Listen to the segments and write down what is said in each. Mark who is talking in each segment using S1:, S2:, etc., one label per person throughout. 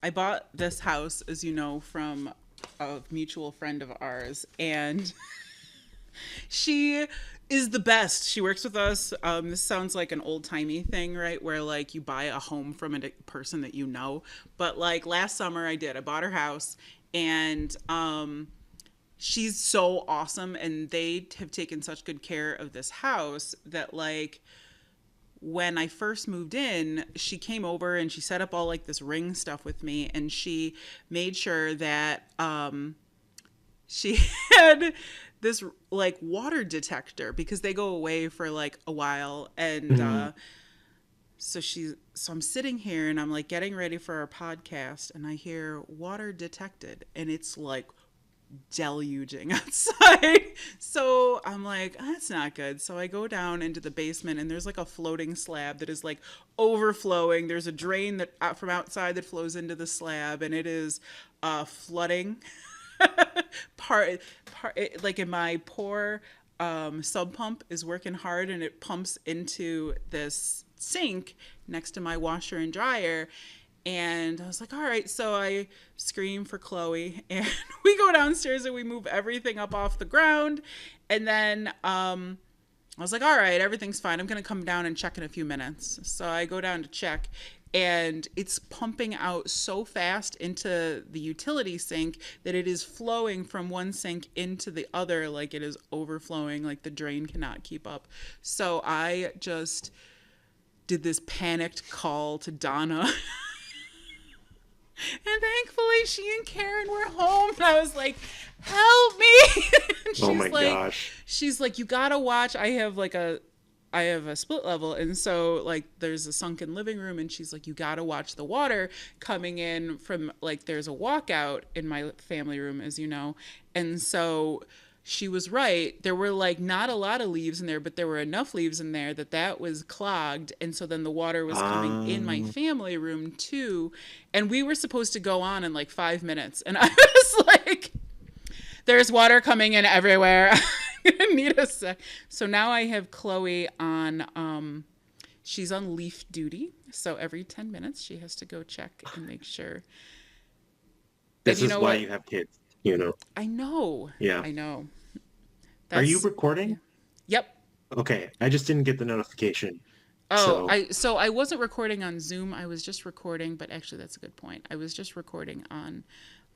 S1: I bought this house, as you know, from a mutual friend of ours, and she is the best. She works with us. This sounds like an old timey thing, right? Where like you buy a home from a person that you know. But like last summer, I did. I bought her house, and she's so awesome, and they have taken such good care of this house that like when I first moved in, she came over and she set up all like this ring stuff with me, and she made sure that she had this like water detector because they go away for like a while, and
S2: Mhm.
S1: so I'm sitting here and I'm like getting ready for our podcast, and I hear water detected, and it's like deluging outside. So I'm like, that's not good. So I go down into the basement, and there's like a floating slab that is like overflowing. There's a drain that from outside that flows into the slab, and it is flooding. Like in my poor sub pump is working hard, and it pumps into this sink next to my washer and dryer. And I was like, all right. So I scream for Chloe, and we go downstairs and we move everything up off the ground. And then I was like, all right, everything's fine. I'm going to come down and check in a few minutes. So I go down to check, and it's pumping out so fast into the utility sink that it is flowing from one sink into the other, like it is overflowing, like the drain cannot keep up. So I just did this panicked call to Donna. And thankfully, she and Karen were home. And I was like, "Help me!" And
S2: Oh my gosh.
S1: she's like, "You gotta watch. I have a split level, and so like there's a sunken living room, and she's like, you gotta watch the water coming in from like there's a walkout in my family room, as you know, and so." She was right. There were like not a lot of leaves in there, but there were enough leaves in there that that was clogged, and so then the water was coming in my
S2: Um,
S1: family room too, and we were supposed to go on in like 5 minutes, and I was like, there's water coming in everywhere. I'm gonna need a sec. So now I have Chloe on. She's on leaf duty. So every 10 minutes she has to go check and make sure. And
S2: this
S1: you
S2: is
S1: know
S2: why
S1: what?
S2: you have kids, you know.
S1: I know.
S2: Yeah.
S1: I know.
S2: Are you
S1: That's yeah.
S2: recording?
S1: Yep.
S2: Okay, I just didn't get the notification.
S1: Oh,
S2: So,
S1: I wasn't recording on Zoom. I was just recording, but actually that's a good point. I was just recording on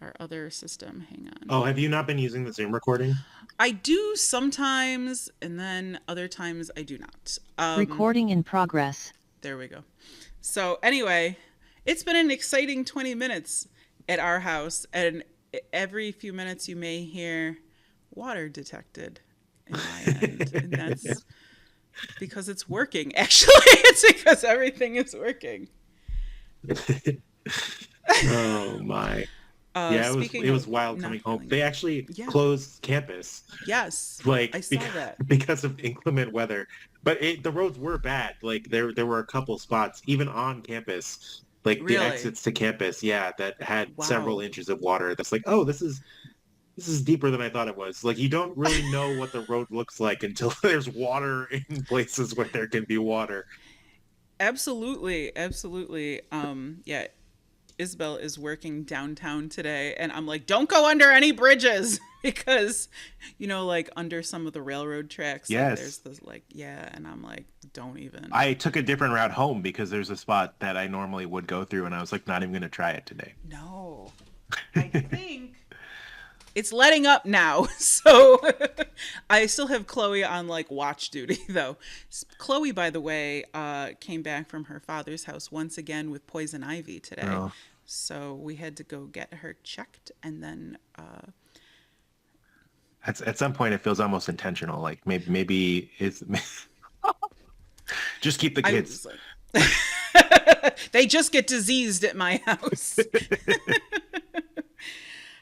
S1: our other system. Hang on.
S2: oh, have you not been using the Zoom recording?
S1: I do sometimes, and then other times I do not.
S3: Recording in progress.
S1: There we go. So anyway, it's been an exciting 20 minutes at our house, and every few minutes you may hear water detected in my end, and that's because it's working. Actually, it's because everything is working.
S2: Oh my. Yeah,
S1: Speaking
S2: it was
S1: of
S2: wild
S1: not
S2: coming home.
S1: feeling
S2: They
S1: good,
S2: actually
S1: yeah,
S2: closed campus
S1: yes, I
S2: like
S1: saw that.
S2: because of inclement weather. But the roads were bad. Like there were a couple spots even on campus, like the
S1: Really,
S2: exits to campus, yeah, that had several
S1: wow.
S2: inches of water. That's like, "Oh, this is deeper than I thought it was." Like you don't really know what the road looks like until there's water in places where there can be water.
S1: Absolutely, absolutely. Yeah, Isabel is working downtown today, and I'm like, don't go under any bridges because, like under some of the railroad tracks, like there's
S2: Yes.
S1: this, like, yeah, and I'm like, don't even.
S2: I took a different route home because there's a spot that I normally would go through and I was like not even going to try it today.
S1: No, I think it's letting up now. So I still have Chloe on like watch duty though. Chloe, by the way, came back from her father's house once again with poison ivy today.
S2: Oh,
S1: So we had to go get her checked, and then
S2: at some point it feels almost intentional. Like maybe it's just keep the
S1: I
S2: kids.
S1: was like, they just get diseased at my house.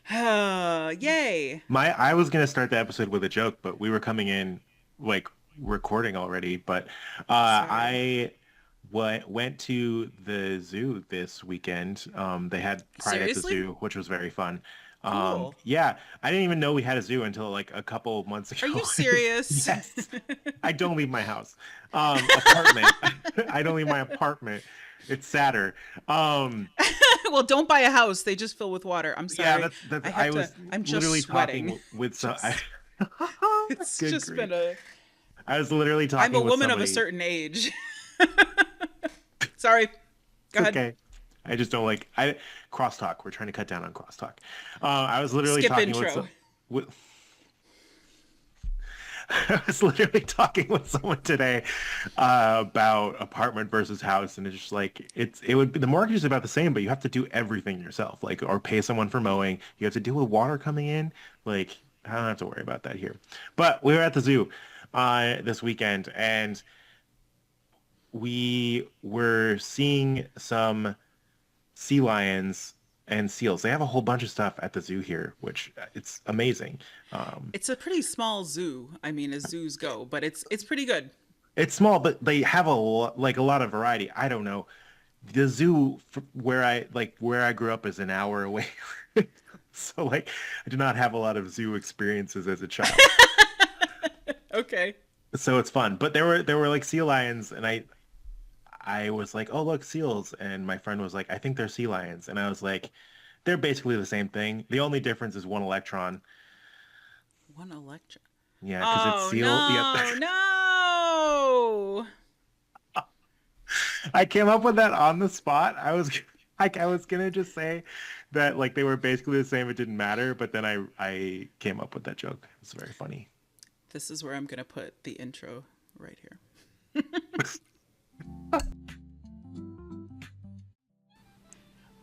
S1: Yay.
S2: I was gonna start the episode with a joke, but we were coming in like recording already. But
S1: Sorry.
S2: I went to the zoo this weekend. They had Pride at the
S1: Seriously?
S2: zoo, which was very fun.
S1: Cool.
S2: Yeah, I didn't even know we had a zoo until like a couple months
S1: Are
S2: ago.
S1: you serious?
S2: Yes, I don't leave my house. Apartment. I don't leave my apartment. It's sadder. Um,
S1: Well, don't buy a house. They just fill with water. I'm
S2: yeah,
S1: sorry.
S2: that's.
S1: I
S2: I
S1: have to.
S2: was
S1: I'm just
S2: literally
S1: sweating.
S2: talking with some.
S1: Just. It's
S2: Good
S1: just
S2: grief!
S1: been a.
S2: I was literally
S1: I'm a
S2: talking with
S1: woman of a
S2: somebody.
S1: certain age. Sorry.
S2: It's
S1: Go ahead.
S2: okay. I just don't like I crosstalk. We're trying to cut down on crosstalk. I was literally
S1: Skip
S2: talking with
S1: intro.
S2: some. With, I was literally talking with someone today about apartment versus house, and it's just like it would be the mortgage is about the same, but you have to do everything yourself, like or pay someone for mowing. You have to deal with water coming in. Like I don't have to worry about that here. But we were at the zoo this weekend, and we were seeing some sea lions and seals. They have a whole bunch of stuff at the zoo here, which it's amazing. Um,
S1: It's a pretty small zoo. I mean, as zoos go, but it's pretty good.
S2: It's small, but they have like a lot of variety. I don't know. The zoo where I grew up is an hour away. So like I do not have a lot of zoo experiences as a child.
S1: Okay.
S2: So it's fun. But there were like sea lions and I was like, "Oh, look, seals." And my friend was like, "I think they're sea lions." And I was like, "They're basically the same thing. The only difference is one electron."
S1: One electron.
S2: Yeah, because it's
S1: Oh
S2: seal. Yeah.
S1: no, no.
S2: I came up with that on the spot. I was like, I was gonna just say that like they were basically the same. It didn't matter, but then I came up with that joke. It's very funny.
S1: This is where I'm gonna put the intro right here.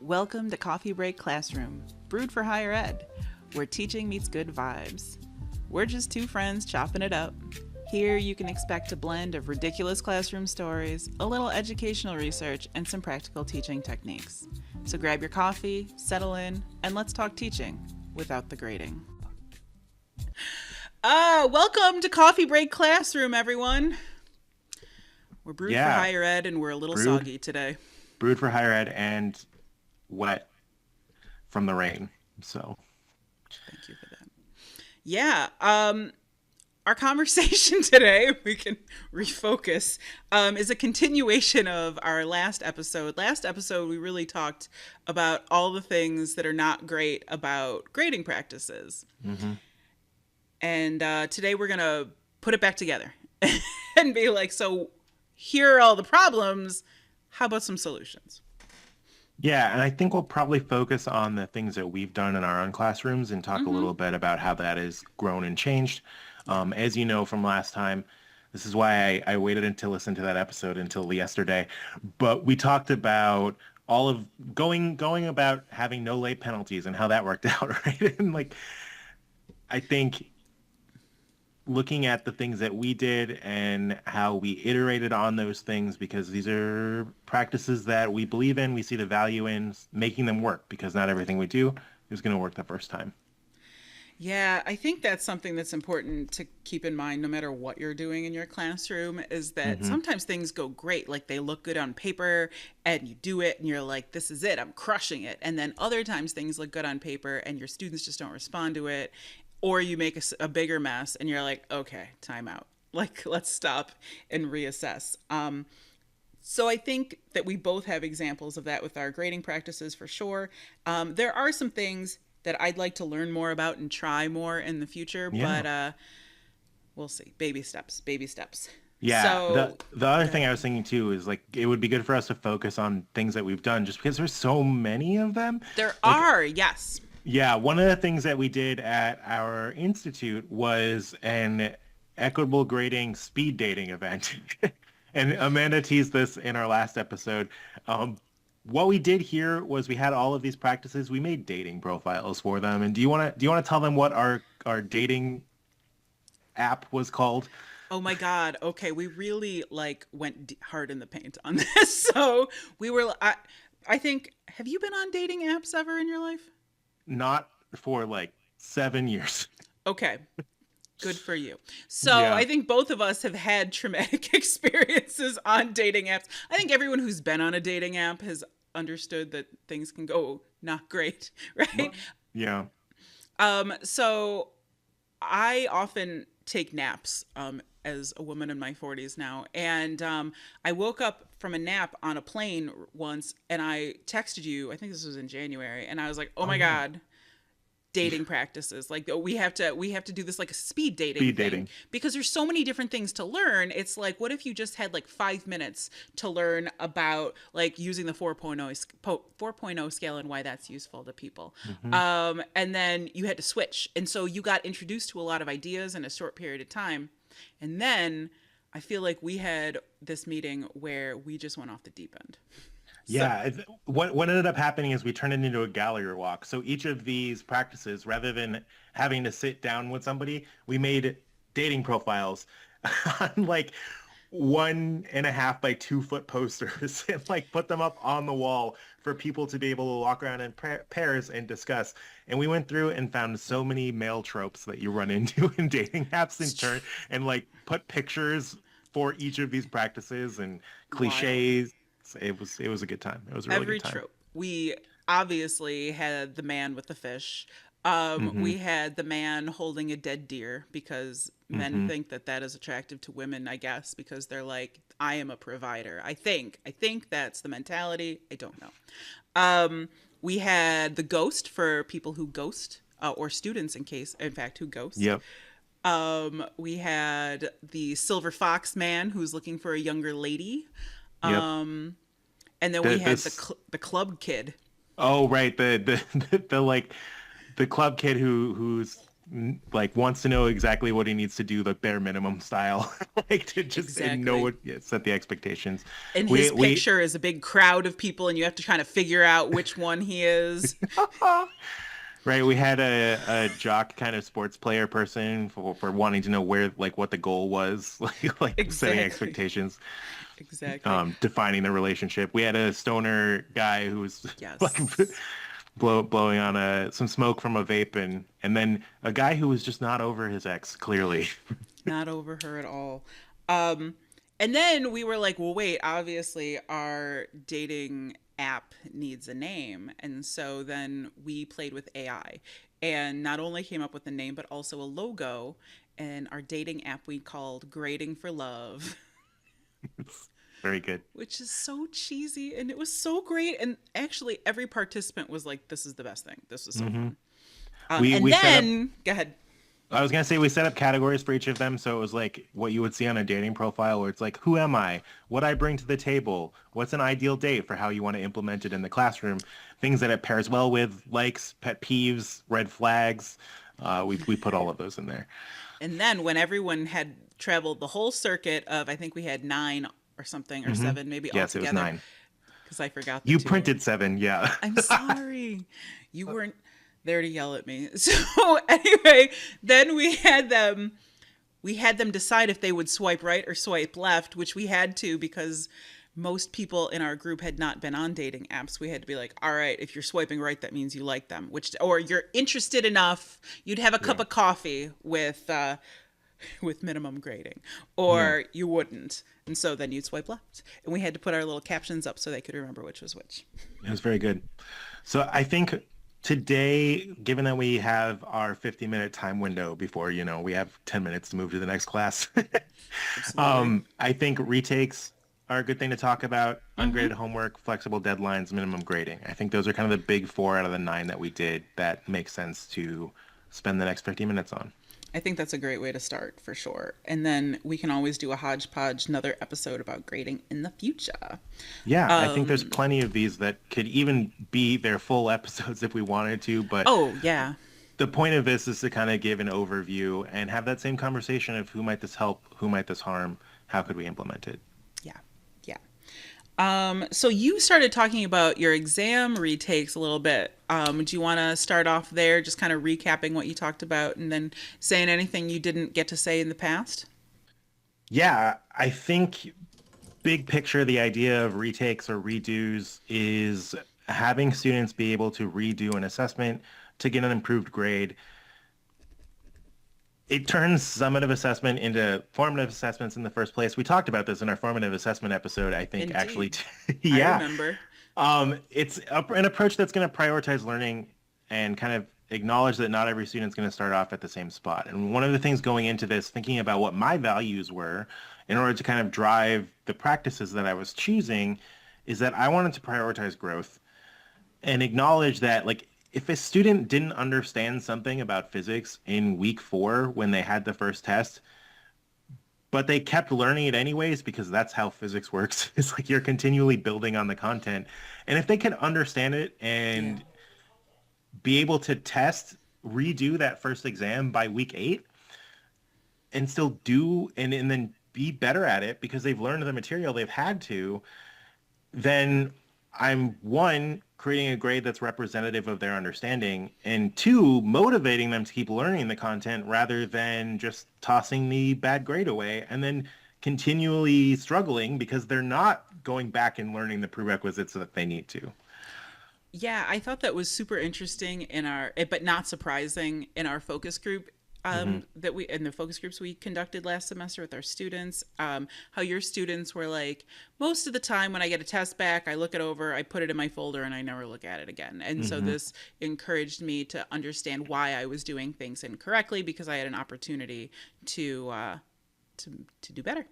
S1: Welcome to Coffee Break Classroom, brewed for higher ed, where teaching meets good vibes. We're just two friends chopping it up. Here you can expect a blend of ridiculous classroom stories, a little educational research, and some practical teaching techniques. So grab your coffee, settle in, and let's talk teaching without the grading. Welcome to Coffee Break Classroom, everyone. We're brewed for
S2: Yeah,
S1: higher ed and we're a little
S2: brewed
S1: soggy today.
S2: brewed for higher ed and wet from the rain. So
S1: Thank you for that. Yeah, our conversation today, we can refocus, is a continuation of our last episode. Last episode, we really talked about all the things that are not great about grading practices.
S2: mhm.
S1: And today we're going to put it back together and be like, so here are all the problems. How about some solutions?
S2: Yeah, and I think we'll probably focus on the things that we've done in our own classrooms and talk a little bit about how that has grown and changed. As you know from last time, this is why I waited to listen to that episode until yesterday. But we talked about all of going about having no late penalties and how that worked out, right? And like I think looking at the things that we did and how we iterated on those things because these are practices that we believe in, we see the value in making them work because not everything we do is going to work the first time.
S1: Yeah, I think that's something that's important to keep in mind no matter what you're doing in your classroom is that
S2: Hmm.
S1: sometimes things go great. Like they look good on paper and you do it and you're like, this is it, I'm crushing it. And then other times things look good on paper and your students just don't respond to it. Or you make a bigger mess and you're like, okay, time out. Like, let's stop and reassess. So I think that we both have examples of that with our grading practices for sure. There are some things that I'd like to learn more about and try more in the future,
S2: Yeah.
S1: but we'll see. Baby steps, baby steps.
S2: Yeah. The
S1: So
S2: the other
S1: go
S2: thing
S1: ahead.
S2: I was thinking too is like it would be good for us to focus on things that we've done just because there's so many of them.
S1: There
S2: Like
S1: are, yes.
S2: yeah, one of the things that we did at our institute was an equitable grading speed dating event. And Amanda teased this in our last episode. Um, what we did here was we had all of these practices. We made dating profiles for them. And do you want to tell them what our dating app was called?
S1: Oh my God. Okay, we really like went hard in the paint on this. So we were. I think. Have you been on dating apps ever in your life?
S2: Not for like 7 years.
S1: Okay, good for you. So
S2: Yeah.
S1: I think both of us have had traumatic experiences on dating apps. I think everyone who's been on a dating app has understood that things can go not great, right?
S2: Yeah.
S1: So I often take naps as a woman in my 40s now. And I woke up from a nap on a plane once, and I texted you, I think this was in January, and I was like, oh my
S2: yeah.
S1: God, dating practices. Like we have to do this like a speed dating
S2: Speed
S1: thing
S2: dating.
S1: because there's so many different things to learn. It's like, what if you just had like 5 minutes to learn about like using the 4.0 scale and why that's useful to people. And then you had to switch. And so you got introduced to a lot of ideas in a short period of time. And then I feel like we had this meeting where we just went off the deep end.
S2: Yeah, what ended up happening is we turned it into a gallery walk. So each of these practices, rather than having to sit down with somebody, we made dating profiles on like 1.5 by 2 foot posters and like put them up on the wall for people to be able to walk around in pairs and discuss. And we went through and found so many male tropes that you run into in dating apps in turn, and like put pictures for each of these practices and cliches. It was a good time. It was a really
S1: Every
S2: good time.
S1: trope. We obviously had the man with the fish. We had the man holding a dead deer because men think that that is attractive to women, I guess, because they're like, I am a provider. I think that's the mentality. I don't know. We had the ghost for people who ghost, or students in fact, who ghost.
S2: Yep.
S1: We had the silver fox man who's looking for a younger lady.
S2: Yep.
S1: And then we had the club kid.
S2: Oh, right. The like the club kid who's like wants to know exactly what he needs to do, the bare minimum style, like to just know what, set the expectations.
S1: And his picture is a big crowd of people, and you have to kind of figure out which one he is.
S2: Right. We had a jock kind of sports player person for wanting to know where, like, what the goal was, like setting expectations.
S1: Exactly.
S2: Defining the relationship. We had a stoner guy who was like blowing on some smoke from a vape, and then a guy who was just not over his ex, clearly.
S1: Not over her at all. And then we were like, well, wait, obviously our dating app needs a name. And so then we played with AI and not only came up with a name, but also a logo. And our dating app we called Grading for Love.
S2: Very good.
S1: Which is so cheesy, and it was so great. And actually, every participant was like, "This is the best thing. This was so fun." Go ahead.
S2: I was gonna say we set up categories for each of them, so it was like what you would see on a dating profile, where it's like, "Who am I? What I bring to the table? What's an ideal date for how you want to implement it in the classroom? Things that it pairs well with, likes, pet peeves, red flags." We put all of those in there.
S1: And then when everyone had traveled the whole circuit of, I think we had 9 or something, or 7, maybe
S2: yes,
S1: altogether.
S2: It was 9.
S1: Because I forgot.
S2: You printed 7, yeah.
S1: I'm sorry. You weren't there to yell at me. So anyway, then we had them decide if they would swipe right or swipe left, which we had to because most people in our group had not been on dating apps. We had to be like, all right, if you're swiping right, that means you like them, or you're interested enough. You'd have a cup of coffee with minimum grading, or you wouldn't. And so then you'd swipe left. And we had to put our little captions up so they could remember which was which.
S2: It was very good. So I think today, given that we have our 50-minute time window before, we have 10 minutes to move to the next class, I think retakes are a good thing to talk about. Ungraded homework, flexible deadlines, minimum grading. I think those are kind of the big 4 out of the 9 that we did that makes sense to spend the next 50 minutes on.
S1: I think that's a great way to start, for sure. And then we can always do a hodgepodge, another episode about grading in the future.
S2: Yeah, I think there's plenty of these that could even be their full episodes if we wanted to. But the point of this is to kind of give an overview and have that same conversation of who might this help, who might this harm, how could we implement it.
S1: So you started talking about your exam retakes a little bit. Do you want to start off there, just kind of recapping what you talked about and then saying anything you didn't get to say in the past?
S2: Yeah, I think big picture, the idea of retakes or redos is having students be able to redo an assessment to get an improved grade. It turns summative assessment into formative assessments in the first place. We talked about this in our formative assessment episode, I think. Indeed. Actually.
S1: Yeah. I remember.
S2: It's an approach that's going to prioritize learning and kind of acknowledge that not every student's going to start off at the same spot. And one of the things going into this, thinking about what my values were in order to kind of drive the practices that I was choosing, is that I wanted to prioritize growth and acknowledge that, like, if a student didn't understand something about physics in week 4 when they had the first test, but they kept learning it anyways because that's how physics works. It's like you're continually building on the content. And if they can understand it and be able to redo that first exam by week 8 and still do, and then be better at it because they've learned the material they've had to, then I'm, one, creating a grade that's representative of their understanding, and 2, motivating them to keep learning the content rather than just tossing the bad grade away and then continually struggling because they're not going back and learning the prerequisites that they need to.
S1: Yeah, I thought that was super interesting in our, but not surprising in our focus group. That we, in the focus groups we conducted last semester with our students, how your students were like, most of the time when I get a test back, I look it over, I put it in my folder, and I never look at it again. And so this encouraged me to understand why I was doing things incorrectly, because I had an opportunity to do better.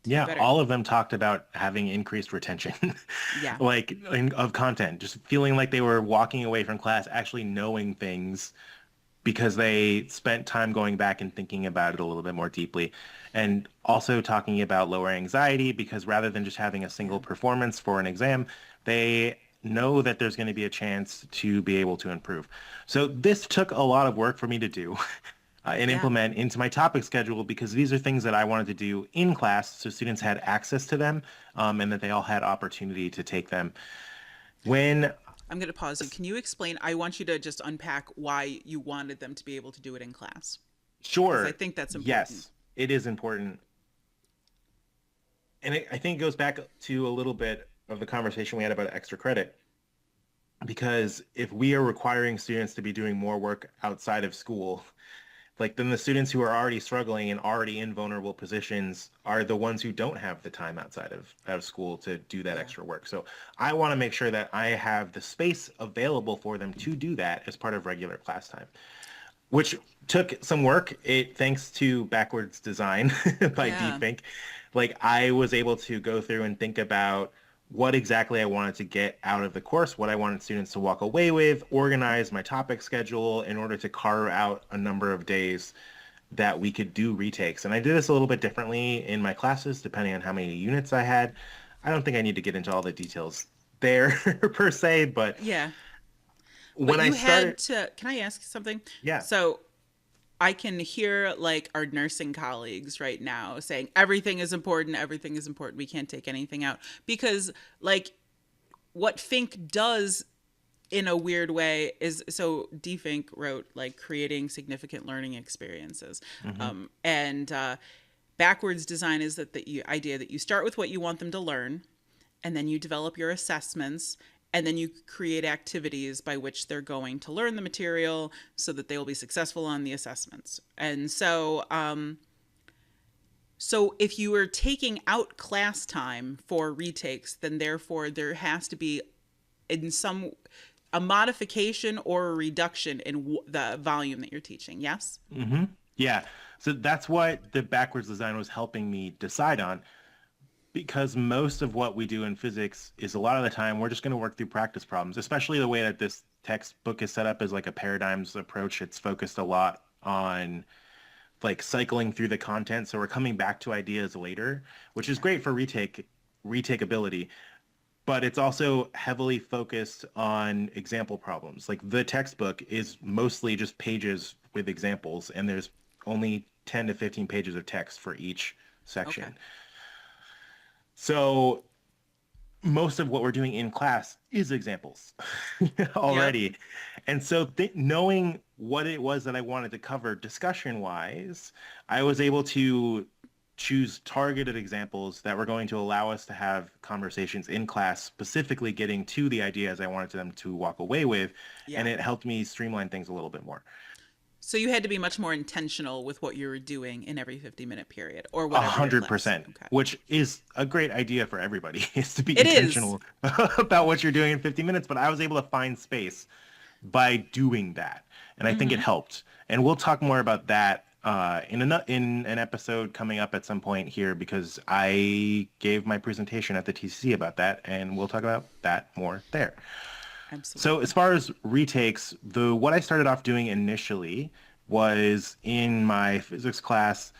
S2: Yeah, all of them talked about having increased retention,
S1: Yeah.
S2: like of content, just feeling like they were walking away from class actually knowing things because they spent time going back and thinking about it a little bit more deeply. And also talking about lower anxiety, because rather than just having a single performance for an exam, they know that there's going to be a chance to be able to improve. So this took a lot of work for me to do and implement into my topic schedule, because these are things that I wanted to do in class so students had access to them, and that they all had opportunity to take them. When
S1: I'm going to pause you. Can you explain? I want you to just unpack why you wanted them to be able to do it in class.
S2: Sure.
S1: I think that's important.
S2: Yes, it is important. And I think it goes back to a little bit of the conversation we had about extra credit. Because if we are requiring students to be doing more work outside of school, like, then the students who are already struggling and already in vulnerable positions are the ones who don't have the time outside of school to do that extra work. So I want to make sure that I have the space available for them to do that as part of regular class time, which took some work. Thanks to backwards design by Defink, like, I was able to go through and think about what exactly I wanted to get out of the course, what I wanted students to walk away with, organize my topic schedule in order to carve out a number of days that we could do retakes. And I did this a little bit differently in my classes, depending on how many units I had. I don't think I need to get into all the details there per se, but
S1: yeah.
S2: When
S1: but you
S2: I started,
S1: had to, can I ask something?
S2: Yeah.
S1: So I can hear, like, our nursing colleagues right now saying everything is important, we can't take anything out. Because, like, what Fink does in a weird way is, so Defink wrote, like, creating significant learning experiences. And backwards design is that the idea that you start with what you want them to learn, and then you develop your assessments, and then you create activities by which they're going to learn the material so that they will be successful on the assessments. And so, so if you are taking out class time for retakes, then therefore there has to be a modification or a reduction in the volume that you're teaching. Yes?
S2: Yeah. So that's what the backwards design was helping me decide on. Because most of what we do in physics is, a lot of the time, we're just going to work through practice problems, especially the way that this textbook is set up as like a paradigms approach. It's focused a lot on, like, cycling through the content. So we're coming back to ideas later, which is great for retakeability. But it's also heavily focused on example problems. Like, the textbook is mostly just pages with examples, and there's only 10 to 15 pages of text for each section.
S1: Okay.
S2: So most of what we're doing in class is examples already. Yep. And so knowing what it was that I wanted to cover discussion-wise, I was able to choose targeted examples that were going to allow us to have conversations in class, specifically getting to the ideas I wanted them to walk away with. Yeah. And it helped me streamline things a little bit more.
S1: So you had to be much more intentional with what you were doing in every 50-minute period, or whatever.
S2: 100%, okay. Which is a great idea for everybody, is to be intentional about what you're doing in 50 minutes. But I was able to find space by doing that. And I think it helped. And we'll talk more about that in an episode coming up at some point here, because I gave my presentation at the TCC about that, and we'll talk about that more there. So
S1: Absolutely.
S2: as far as retakes, what I started off doing initially was in my physics class,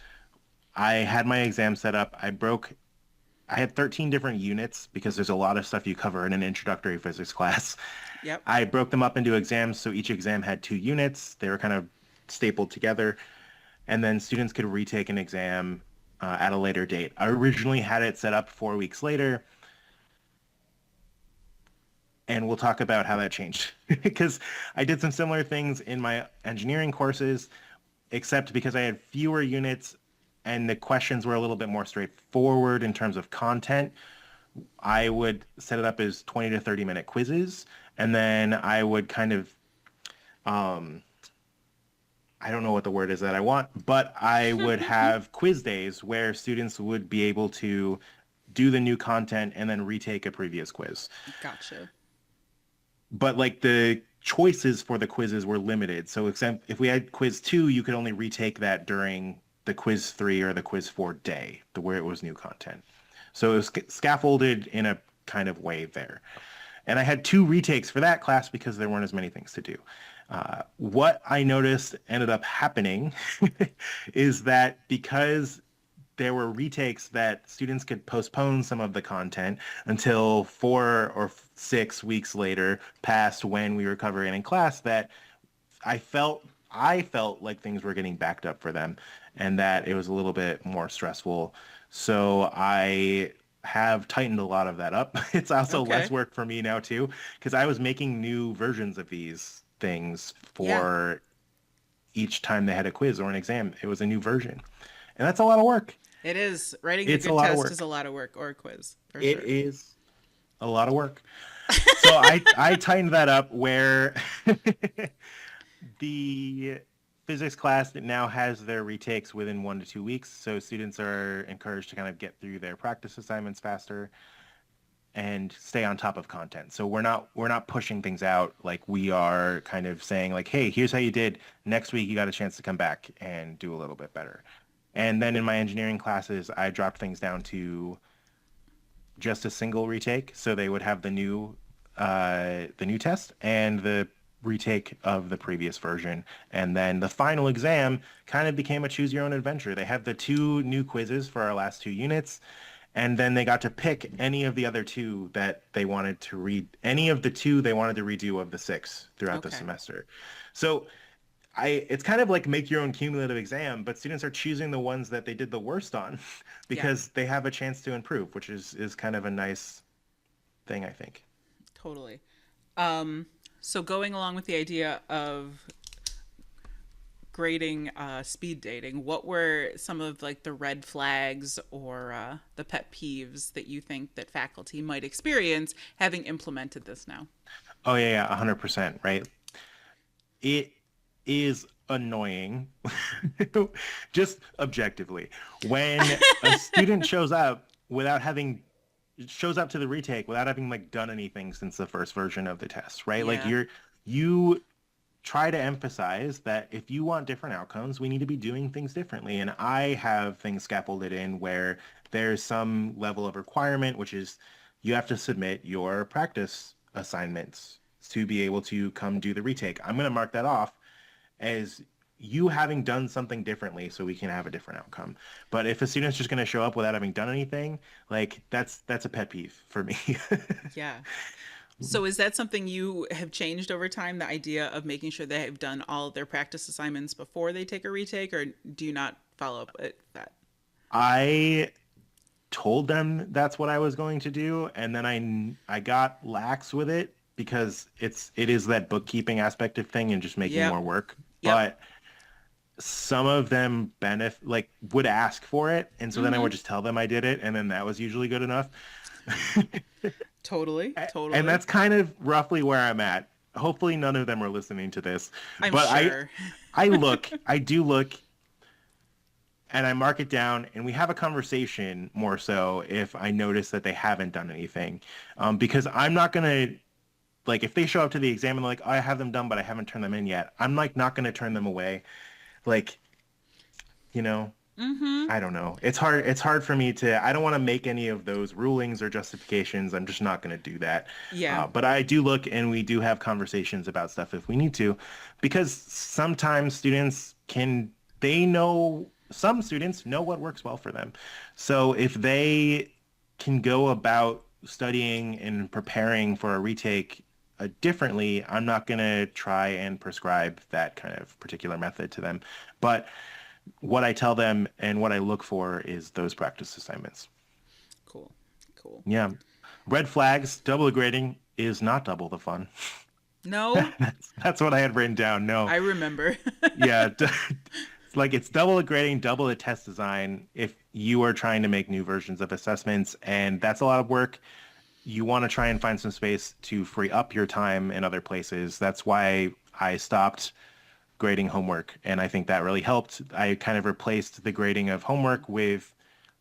S2: I had my exam set up. I had 13 different units because there's a lot of stuff you cover in an introductory physics class.
S1: Yep.
S2: I broke them up into exams, so each exam had 2 units. They were kind of stapled together, and then students could retake an exam at a later date. I originally had it set up 4 weeks later, and we'll talk about how that changed because I did some similar things in my engineering courses, except because I had fewer units and the questions were a little bit more straightforward in terms of content. I would set it up as 20 to 30-minute quizzes, and then I would kind of, I don't know what the word is that I want, but I would have quiz days where students would be able to do the new content and then retake a previous quiz.
S1: Gotcha.
S2: But like the choices for the quizzes were limited. So if we had quiz 2, you could only retake that during the quiz 3 or the quiz 4 day, where it was new content. So it was scaffolded in a kind of way there. And I had 2 retakes for that class because there weren't as many things to do. What I noticed ended up happening is that because there were retakes, that students could postpone some of the content until 4 or 6 weeks later past when we were covering in class, that I felt like things were getting backed up for them and that it was a little bit more stressful. So I have tightened a lot of that up. It's also less work for me now too, because I was making new versions of these things for each time they had a quiz or an exam. It was a new version. And that's a lot of work.
S1: It is. Writing a good test is a lot of work, or a quiz.
S2: It is a lot of work. So I tightened that up where the physics class now has their retakes within 1 to 2 weeks. So students are encouraged to kind of get through their practice assignments faster and stay on top of content. So we're not pushing things out. Like, we are kind of saying like, hey, here's how you did. Next week you got a chance to come back and do a little bit better. And then in my engineering classes, I dropped things down to just a single retake. So they would have the new test and the retake of the previous version. And then the final exam kind of became a choose your own adventure. They had the 2 new quizzes for our last 2 units. And then they got to pick any of the other 2 that they wanted to read, any of the 2 they wanted to redo of the 6 throughout the semester. So it's kind of like make your own cumulative exam, but students are choosing the ones that they did the worst on because they have a chance to improve, which is kind of a nice thing, I think.
S1: Totally. So going along with the idea of grading speed dating, what were some of like the red flags or the pet peeves that you think that faculty might experience having implemented this now?
S2: Oh yeah, 100%, right? It is annoying, just objectively, when a student shows up to the retake without having like done anything since the first version of the test, right? Like you try to emphasize that if you want different outcomes, we need to be doing things differently. And I have things scaffolded in where there's some level of requirement, which is you have to submit your practice assignments to be able to come do the retake. I'm going to mark that off as you having done something differently so we can have a different outcome. But if a student's just going to show up without having done anything, like that's a pet peeve for me.
S1: Yeah. So is that something you have changed over time, the idea of making sure they have done all of their practice assignments before they take a retake, or do you not follow up with that?
S2: I told them that's what I was going to do, and then I got lax with it because it is that bookkeeping aspect of thing and just making more work. But some of them would ask for it, and so then I would just tell them I did it, and then that was usually good enough.
S1: Totally.
S2: And that's kind of roughly where I'm at. Hopefully none of them are listening to this.
S1: I'm
S2: but
S1: sure.
S2: I do look, and I mark it down, and we have a conversation more so if I notice that they haven't done anything. Because I'm not going to like if they show up to the exam and they're like, oh, I have them done, but I haven't turned them in yet, I'm like not going to turn them away. Like, you know, I don't know. It's hard. It's hard for me to, I don't want to make any of those rulings or justifications. I'm just not going to do that.
S1: Yeah.
S2: But I do look and we do have conversations about stuff if we need to, because sometimes some students know what works well for them. So if they can go about studying and preparing for a retake differently, I'm not going to try and prescribe that kind of particular method to them. But what I tell them and what I look for is those practice assignments.
S1: Cool.
S2: Yeah. Red flags, double grading is not double the fun.
S1: No,
S2: That's what I had written down. No.
S1: I remember.
S2: Yeah. It's like it's double the grading, double the test design if you are trying to make new versions of assessments. And that's a lot of work. You want to try and find some space to free up your time in other places. That's why I stopped grading homework. And I think that really helped. I kind of replaced the grading of homework with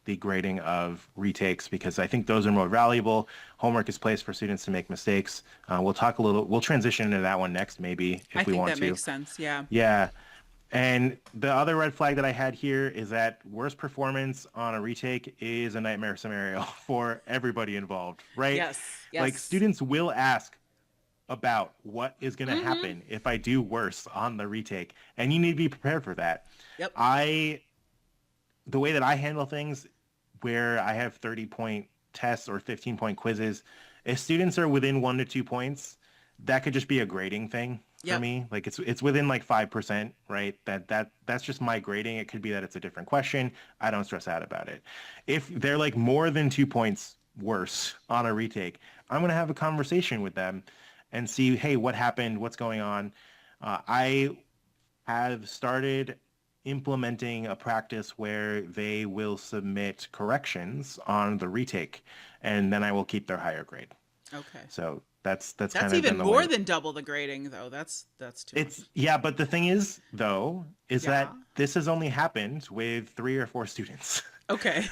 S2: the grading of retakes because I think those are more valuable. Homework is placed for students to make mistakes. We'll transition into that one next maybe if we want to.
S1: I think that makes sense. Yeah.
S2: Yeah. And the other red flag that I had here is that worst performance on a retake is a nightmare scenario for everybody involved, right?
S1: Yes.
S2: Like students will ask about what is going to happen if I do worse on the retake, and you need to be prepared for that.
S1: Yep.
S2: The way that I handle things, where I have 30-point tests or 15-point quizzes, if students are within 1 to 2 points, that could just be a grading thing for me. Like it's within like 5%, right? That's just my grading. It could be that it's a different question. I don't stress out about it. If they're like more than 2 points worse on a retake, I'm going to have a conversation with them and see, hey, what happened? What's going on? I have started implementing a practice where they will submit corrections on the retake, and then I will keep their higher grade.
S1: Okay.
S2: So that's kind of
S1: even
S2: been the
S1: more
S2: way.
S1: than double the grading, though. That's too much.
S2: Yeah, but the thing is, though, that this has only happened with 3 or 4 students.
S1: Okay.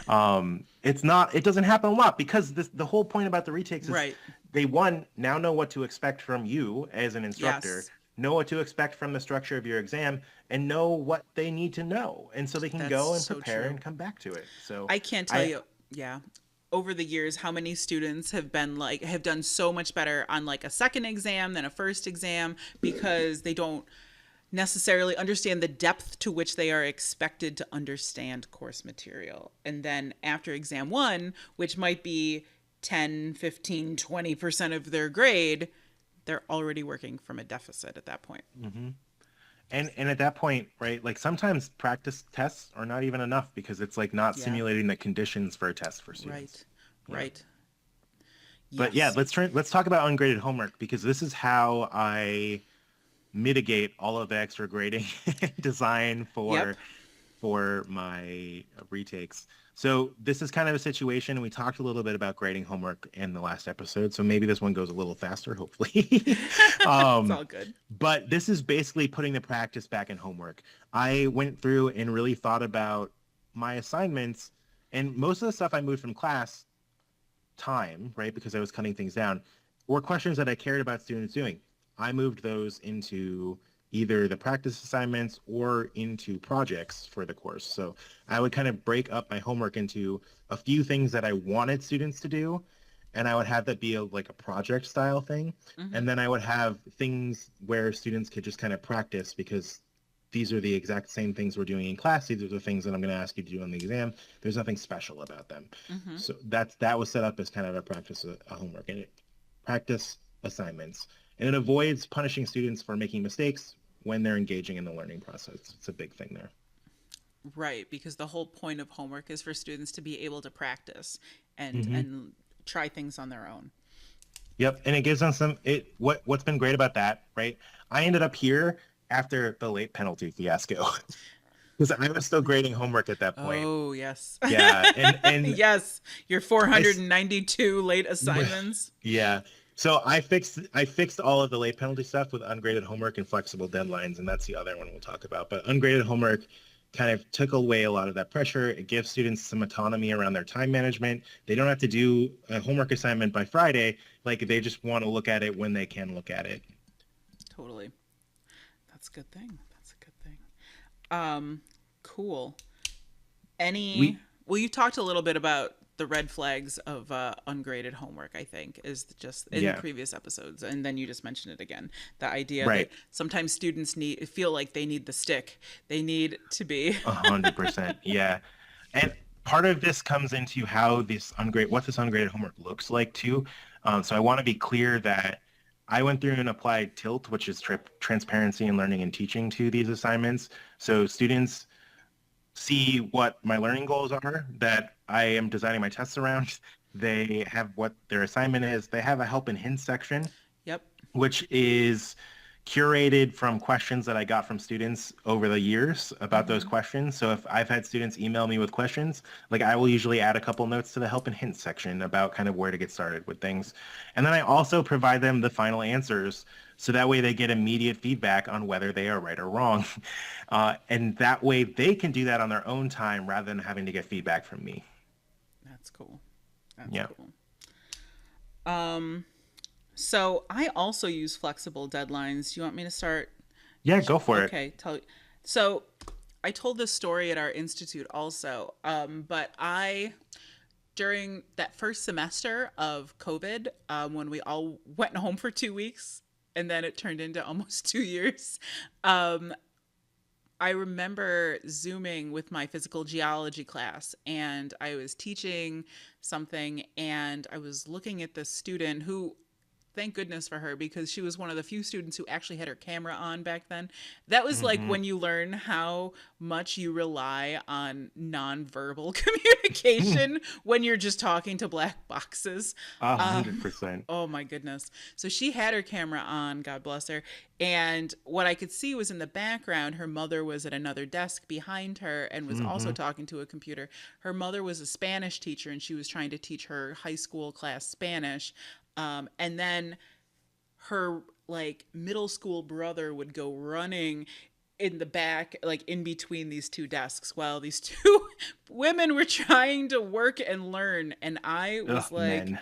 S2: It doesn't happen a lot because the whole point about the retakes is they now know what to expect from you as an instructor, know what to expect from the structure of your exam, and know what they need to know. And so they can go and prepare and come back to it. So
S1: I can't tell you, over the years, how many students have done so much better on like a second exam than a first exam because they don't necessarily understand the depth to which they are expected to understand course material. And then after exam 1, which might be 10, 15, 20% of their grade, they're already working from a deficit at that point.
S2: Mm-hmm. And at that point, right, like sometimes practice tests are not even enough because it's like not simulating the conditions for a test for students.
S1: Right.
S2: But let's talk about ungraded homework because this is how I mitigate all of the extra grading design for my retakes. So this is kind of a situation. We talked a little bit about grading homework in the last episode, so maybe this one goes a little faster, hopefully.
S1: It's all good.
S2: But this is basically putting the practice back in homework. I went through and really thought about my assignments, and most of the stuff I moved from class time, right, because I was cutting things down, were questions that I cared about students doing. I moved those into either the practice assignments or into projects for the course. So I would kind of break up my homework into a few things that I wanted students to do, and I would have that be like a project style thing. Mm-hmm. And then I would have things where students could just kind of practice because these are the exact same things we're doing in class. These are the things that I'm going to ask you to do on the exam. There's nothing special about them. Mm-hmm. So that was set up as kind of a practice homework and practice assignments. And it avoids punishing students for making mistakes when they're engaging in the learning process. It's a big thing there.
S1: Right, because the whole point of homework is for students to be able to practice and try things on their own.
S2: Yep, and it gives them what's been great about that, right? I ended up here after the late penalty fiasco. Because I was still grading homework at that point.
S1: Oh, yes.
S2: Yeah, and
S1: yes, your 492 late assignments.
S2: Yeah. So I fixed all of the late penalty stuff with ungraded homework and flexible deadlines, and that's the other one we'll talk about. But ungraded homework kind of took away a lot of that pressure. It gives students some autonomy around their time management. They don't have to do a homework assignment by Friday. Like they just want to look at it when they can look at it.
S1: Totally. That's a good thing. That's a good thing. Cool. Any,
S2: We,
S1: well, you talked a little bit about the red flags of ungraded homework, I think, is just in
S2: yeah,
S1: previous episodes. And then you just mentioned it again. The idea that
S2: right.
S1: sometimes students feel like they need the stick. They need to be.
S2: 100%. Yeah. And part of this comes into how what this ungraded homework looks like too. So I want to be clear that I went through and applied TILT, which is transparency in learning and teaching to these assignments. So students see what my learning goals are that I am designing my tests around. They have what their assignment is. They have a help and hints section,
S1: Yep.
S2: which is curated from questions that I got from students over the years about those questions. So if I've had students email me with questions, like I will usually add a couple notes to the help and hints section about kind of where to get started with things. And then I also provide them the final answers so that way they get immediate feedback on whether they are right or wrong. And that way they can do that on their own time rather than having to get feedback from me.
S1: That's cool. That's
S2: Yeah.
S1: cool. So I also use flexible deadlines. Do you want me to start?
S2: Yeah, go for it.
S1: Okay, so I told this story at our institute also, but during that first semester of COVID, when we all went home for 2 weeks, and then it turned into almost 2 years, I remember Zooming with my physical geology class, and I was teaching something, and I was looking at this student who, thank goodness for her, because she was one of the few students who actually had her camera on back then. That was like
S2: Mm-hmm.
S1: when you learn how much you rely on nonverbal communication when you're just talking to black boxes.
S2: 100%.
S1: Oh my goodness. So she had her camera on, God bless her. And what I could see was in the background, her mother was at another desk behind her and was also
S2: Mm-hmm.
S1: talking to a computer. Her mother was a Spanish teacher and she was trying to teach her high school class Spanish. And then her like middle school brother would go running in the back, like in between these two desks, while these two women were trying to work and learn. And I was
S2: Ugh,
S1: like,
S2: men.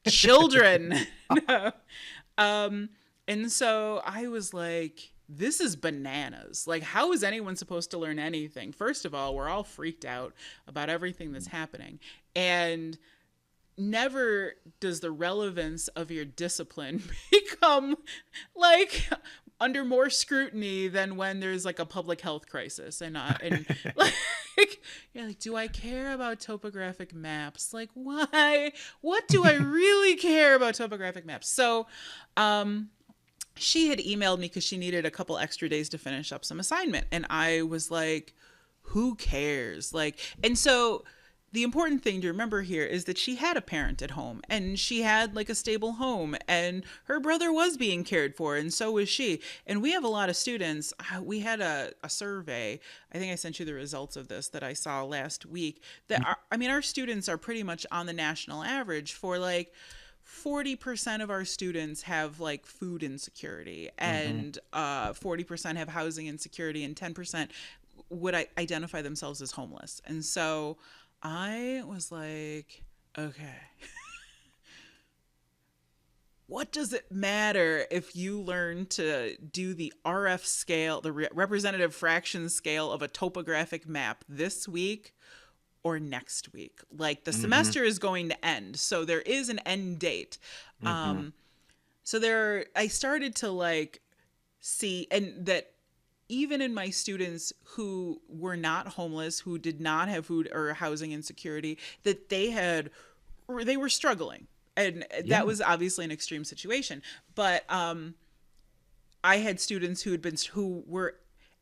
S1: children. No. And so I was like, this is bananas. Like, how is anyone supposed to learn anything? First of all, we're all freaked out about everything that's happening. And never does the relevance of your discipline become like under more scrutiny than when there's like a public health crisis and like you're like, do I care about topographic maps? Like, why? What do I really care about topographic maps? So she had emailed me because she needed a couple extra days to finish up some assignment, and I was like, who cares? Like, and so the important thing to remember here is that she had a parent at home and she had like a stable home, and her brother was being cared for, and so was she. And we have a lot of students. We had a survey. I think I sent you the results of this that I saw last week. Our students are pretty much on the national average for like 40% of our students have like food insecurity,
S2: Mm-hmm.
S1: and 40% have housing insecurity, and 10% would identify themselves as homeless. And so I was like, okay, what does it matter if you learn to do the RF scale, the representative fraction scale of a topographic map this week or next week? Like, the
S2: Mm-hmm.
S1: semester is going to end, so there is an end date.
S2: Mm-hmm.
S1: I started to like see, and that even in my students who were not homeless, who did not have food or housing insecurity, that they were struggling. And that
S2: Yeah.
S1: was obviously an extreme situation. But I had students who were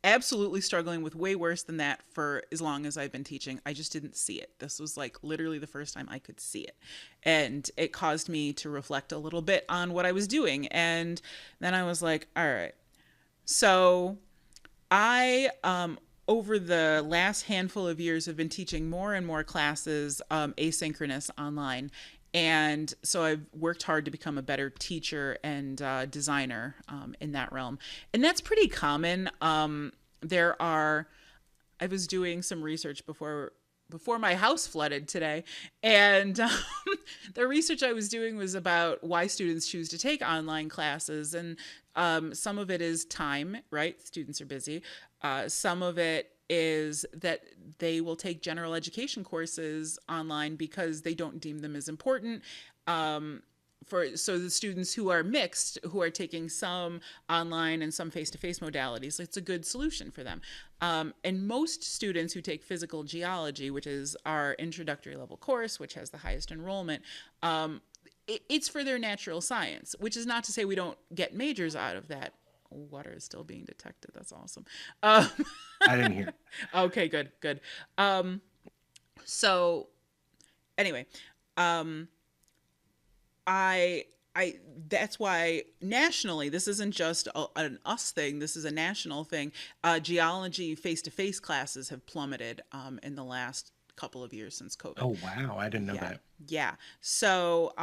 S1: absolutely struggling with way worse than that for as long as I've been teaching. I just didn't see it. This was like literally the first time I could see it. And it caused me to reflect a little bit on what I was doing. And then I was like, all right. So I, over the last handful of years, have been teaching more and more classes asynchronous online. And so I've worked hard to become a better teacher and designer in that realm. And that's pretty common. there are, I was doing some research before my house flooded today, and the research I was doing was about why students choose to take online classes, and some of it is time, right? Students are busy. Some of it is that they will take general education courses online because they don't deem them as important. So the students who are mixed, who are taking some online and some face-to-face modalities, it's a good solution for them. And most students who take physical geology, which is our introductory level course, which has the highest enrollment, it's for their natural science, which is not to say we don't get majors out of that. Water is still being detected. That's awesome.
S2: I didn't hear.
S1: Okay, good. So anyway, I that's why nationally, this isn't just an us thing, this is a national thing. Geology face-to-face classes have plummeted in the last couple of years since COVID.
S2: Oh, wow. I didn't know that.
S1: Yeah. So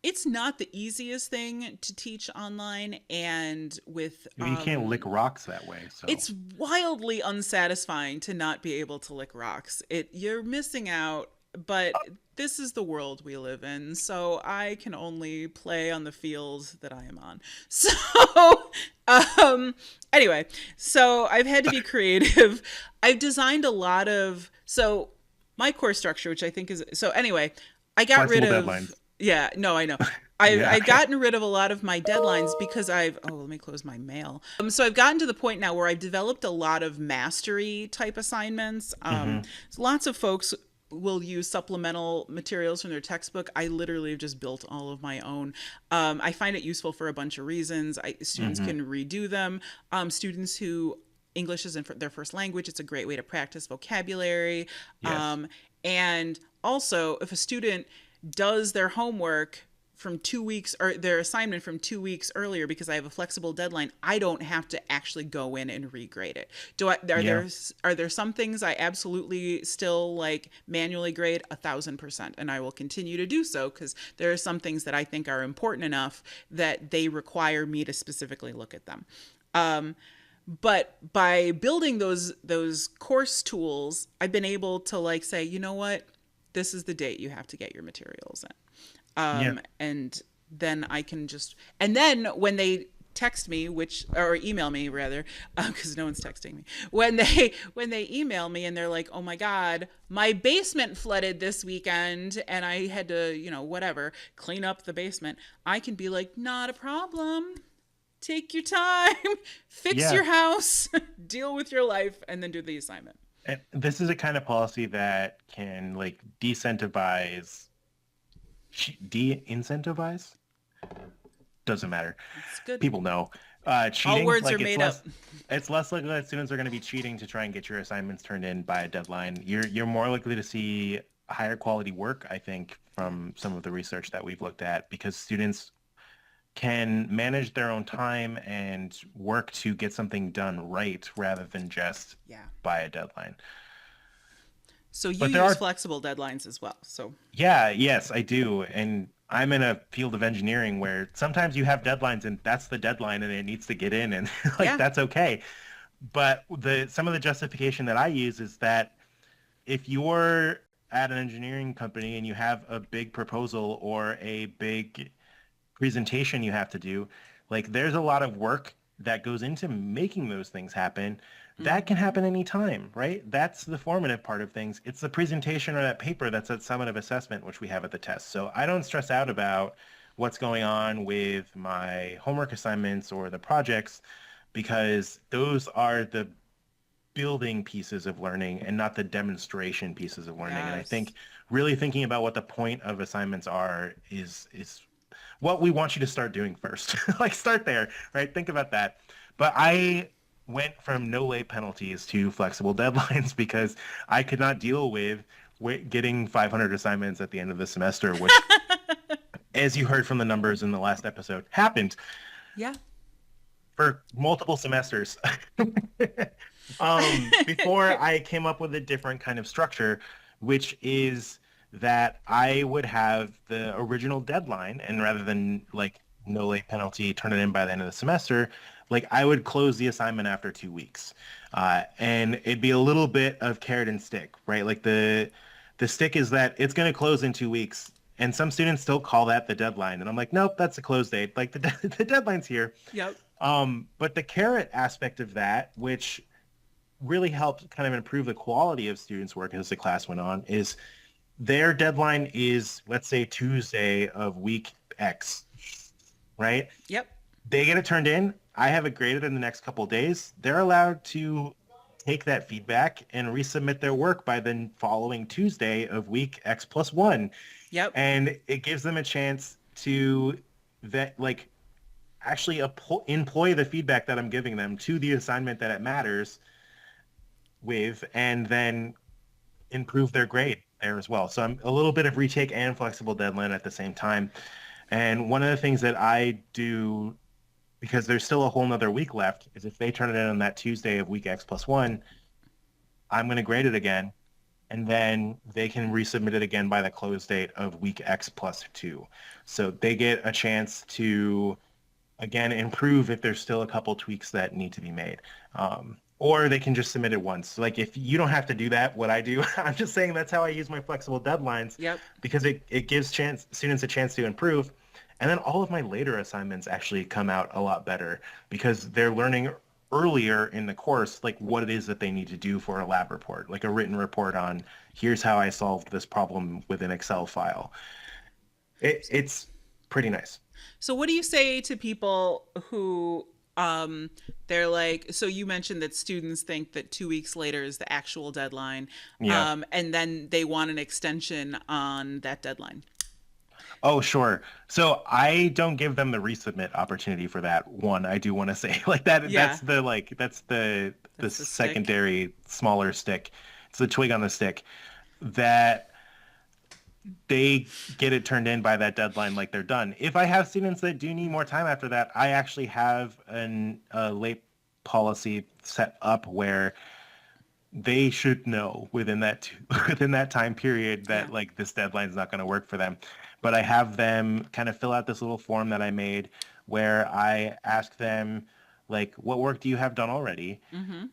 S1: it's not the easiest thing to teach online, and with
S2: You can't lick rocks that way. So
S1: it's wildly unsatisfying to not be able to lick rocks. You're missing out, but this is the world we live in, so I can only play on the field that I am on. So, anyway, so I've had to be creative. I've designed a lot of, so my course structure, which I think is, so anyway, I got rid
S2: flexible
S1: of,
S2: deadlines.
S1: yeah, no, I know.
S2: Yeah.
S1: I've gotten rid of a lot of my deadlines because let me close my mail. So I've gotten to the point now where I've developed a lot of mastery type assignments. Lots of folks will use supplemental materials from their textbook. I literally have just built all of my own. I find it useful for a bunch of reasons. Students can redo them. Students who English isn't their first language, it's a great way to practice vocabulary.
S2: Yes.
S1: And also, if a student does their homework from 2 weeks, or their assignment from 2 weeks earlier, because I have a flexible deadline, I don't have to actually go in and regrade it. Are there some things I absolutely still like manually grade? 1,000%, and I will continue to do so, because there are some things that I think are important enough that they require me to specifically look at them. But by building those course tools, I've been able to like say, you know what, this is the date you have to get your materials in. And then I can just, and then when they text me, or email me rather, because no one's texting me, when they email me and they're like, oh my God, my basement flooded this weekend and I had to, whatever, clean up the basement, I can be like, not a problem. Take your time, fix your house, deal with your life, and then do the assignment.
S2: And this is a kind of policy that can like de-incentivize. Doesn't matter.
S1: It's good.
S2: People know. Cheating.
S1: All words
S2: like,
S1: are made up.
S2: It's less likely that students are going to be cheating to try and get your assignments turned in by a deadline. You're more likely to see higher quality work, I think, from some of the research that we've looked at, because students can manage their own time and work to get something done right rather than just by a deadline.
S1: So you use flexible deadlines as well. So
S2: yes, I do. And I'm in a field of engineering where sometimes you have deadlines and that's the deadline and it needs to get in, and that's okay. But some of the justification that I use is that if you're at an engineering company and you have a big proposal or a big presentation you have to do, like there's a lot of work that goes into making those things happen. That can happen anytime, right? That's the formative part of things. It's the presentation or that paper that's at summative assessment, which we have at the test. So I don't stress out about what's going on with my homework assignments or the projects, because those are the building pieces of learning and not the demonstration pieces of learning. Yes. And I think really thinking about what the point of assignments are is what we want you to start doing first. Like start there, right? Think about that. But I went from no late penalties to flexible deadlines because I could not deal with getting 500 assignments at the end of the semester, which, as you heard from the numbers in the last episode, happened.
S1: Yeah.
S2: For multiple semesters. Before I came up with a different kind of structure, which is that I would have the original deadline, and rather than like no late penalty, turn it in by the end of the semester, like I would close the assignment after 2 weeks. And it'd be a little bit of carrot and stick, right? Like the stick is that it's going to close in 2 weeks. And some students still call that the deadline. And I'm like, nope, that's the close date. Like the deadline's here.
S1: Yep.
S2: But the carrot aspect of that, which really helped kind of improve the quality of students' work as the class went on, is their deadline is, let's say, Tuesday of week X, right?
S1: Yep.
S2: They get it turned in. I have it graded in the next couple of days. They're allowed to take that feedback and resubmit their work by the following Tuesday of week X plus one.
S1: Yep.
S2: And it gives them a chance to actually employ the feedback that I'm giving them to the assignment that it matters with, and then improve their grade there as well. So I'm a little bit of retake and flexible deadline at the same time. And one of the things that I do, because there's still a whole nother week left, is if they turn it in on that Tuesday of week X plus one, I'm going to grade it again. And then they can resubmit it again by the close date of week X plus two. So they get a chance to, again, improve if there's still a couple tweaks that need to be made. Or they can just submit it once. Like if you don't have to do that, what I do, I'm just saying that's how I use my flexible deadlines.
S1: Yep.
S2: Because it gives students a chance to improve. And then all of my later assignments actually come out a lot better because they're learning earlier in the course, like what it is that they need to do for a lab report, like a written report on here's how I solved this problem with an Excel file. It's pretty nice.
S1: So what do you say to people who they're like, so you mentioned that students think that 2 weeks later is the actual deadline,
S2: Yeah.
S1: and then they want an extension on that deadline?
S2: Oh, sure. So I don't give them the resubmit opportunity for that one. I do want to say like that.
S1: Yeah.
S2: That's the
S1: That's the stick.
S2: secondary smaller stick. It's the twig on the stick that they get it turned in by that deadline. Like they're done. If I have students that do need more time after that, I actually have a late policy set up where they should know within that time period that like this deadline is not going to work for them. But I have them kind of fill out this little form that I made where I ask them like, what work do you have done already?
S1: Mm-hmm.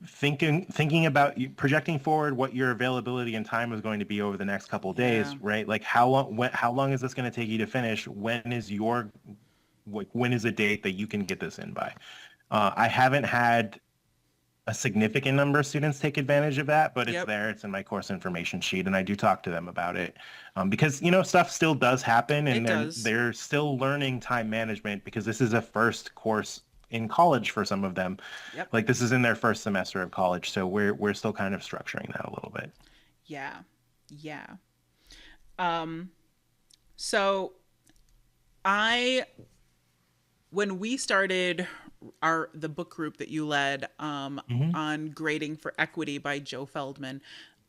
S2: Thinking about projecting forward what your availability and time is going to be over the next couple of days,
S1: Yeah.
S2: right? Like how long is this going to take you to finish? When is a date that you can get this in by? I haven't had a significant number of students take advantage of that, but it's
S1: Yep.
S2: there. It's in my course information sheet, and I do talk to them about it because stuff still does happen, and they're still learning time management because this is a first course in college for some of them.
S1: Yep.
S2: Like this is in their first semester of college, so we're still kind of structuring that a little bit.
S1: Yeah. So when we started the book group that you led on Grading for Equity by Joe Feldman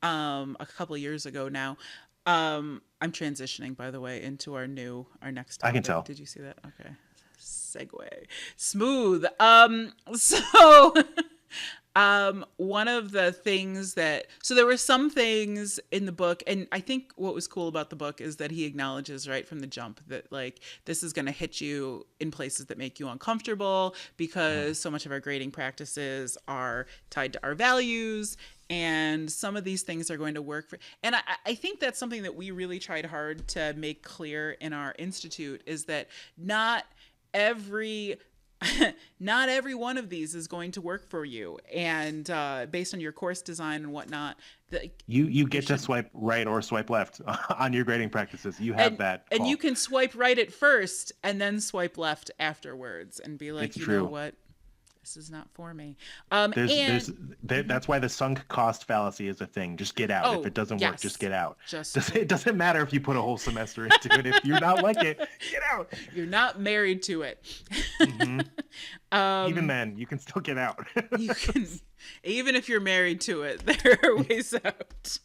S1: a couple of years ago now. I'm transitioning, by the way, into our next topic.
S2: I can tell.
S1: Did you see that? Okay. Segue. Smooth. So one of the things so there were some things in the book, and I think what was cool about the book is that he acknowledges right from the jump that like this is going to hit you in places that make you uncomfortable because so much of our grading practices are tied to our values, and some of these things are going to work and I think that's something that we really tried hard to make clear in our institute is that not every one of these is going to work for you, and based on your course design and whatnot,
S2: you get to swipe right or swipe left on your grading practices. You have that call.
S1: And you can swipe right at first and then swipe left afterwards and be like,
S2: It's
S1: you
S2: true.
S1: know what, this is not for me.
S2: That's why the sunk cost fallacy is a thing. Just get out. If it doesn't work, just get out. It doesn't matter if you put a whole semester into it. If you not like it, get out.
S1: You're not married to it.
S2: Even then, you can still get out.
S1: You can, even if you're married to it, there are ways out.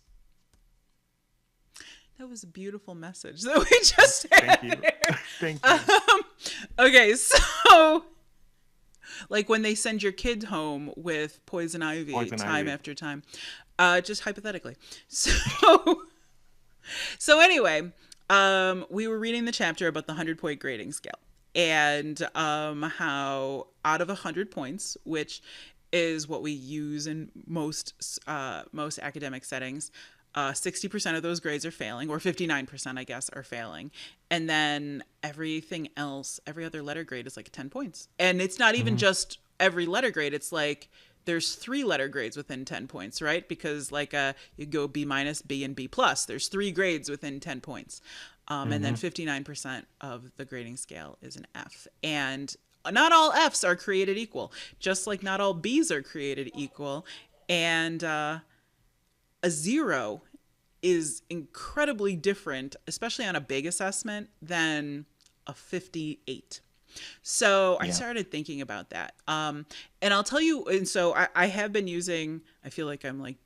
S1: That was a beautiful message that we just had.
S2: Thank you. Thank you.
S1: Okay, so like when they send your kid home with poison ivy after time, just hypothetically. So anyway, We were reading the chapter about the 100-point grading scale and how out of 100 points, which is what we use in most academic settings, 60% of those grades are failing, or 59%, I guess, are failing. And then everything else, every other letter grade is like 10 points. And it's not even just every letter grade. It's like there's 3 letter grades within 10 points, right? Because like you go B minus, B, and B plus. There's 3 grades within 10 points. And then 59% of the grading scale is an F. And not all Fs are created equal, just like not all Bs are created equal. And a 0 is incredibly different, especially on a big assessment, than a 58. So I started thinking about that. And I'll tell you, and so I have been using, I feel like I'm like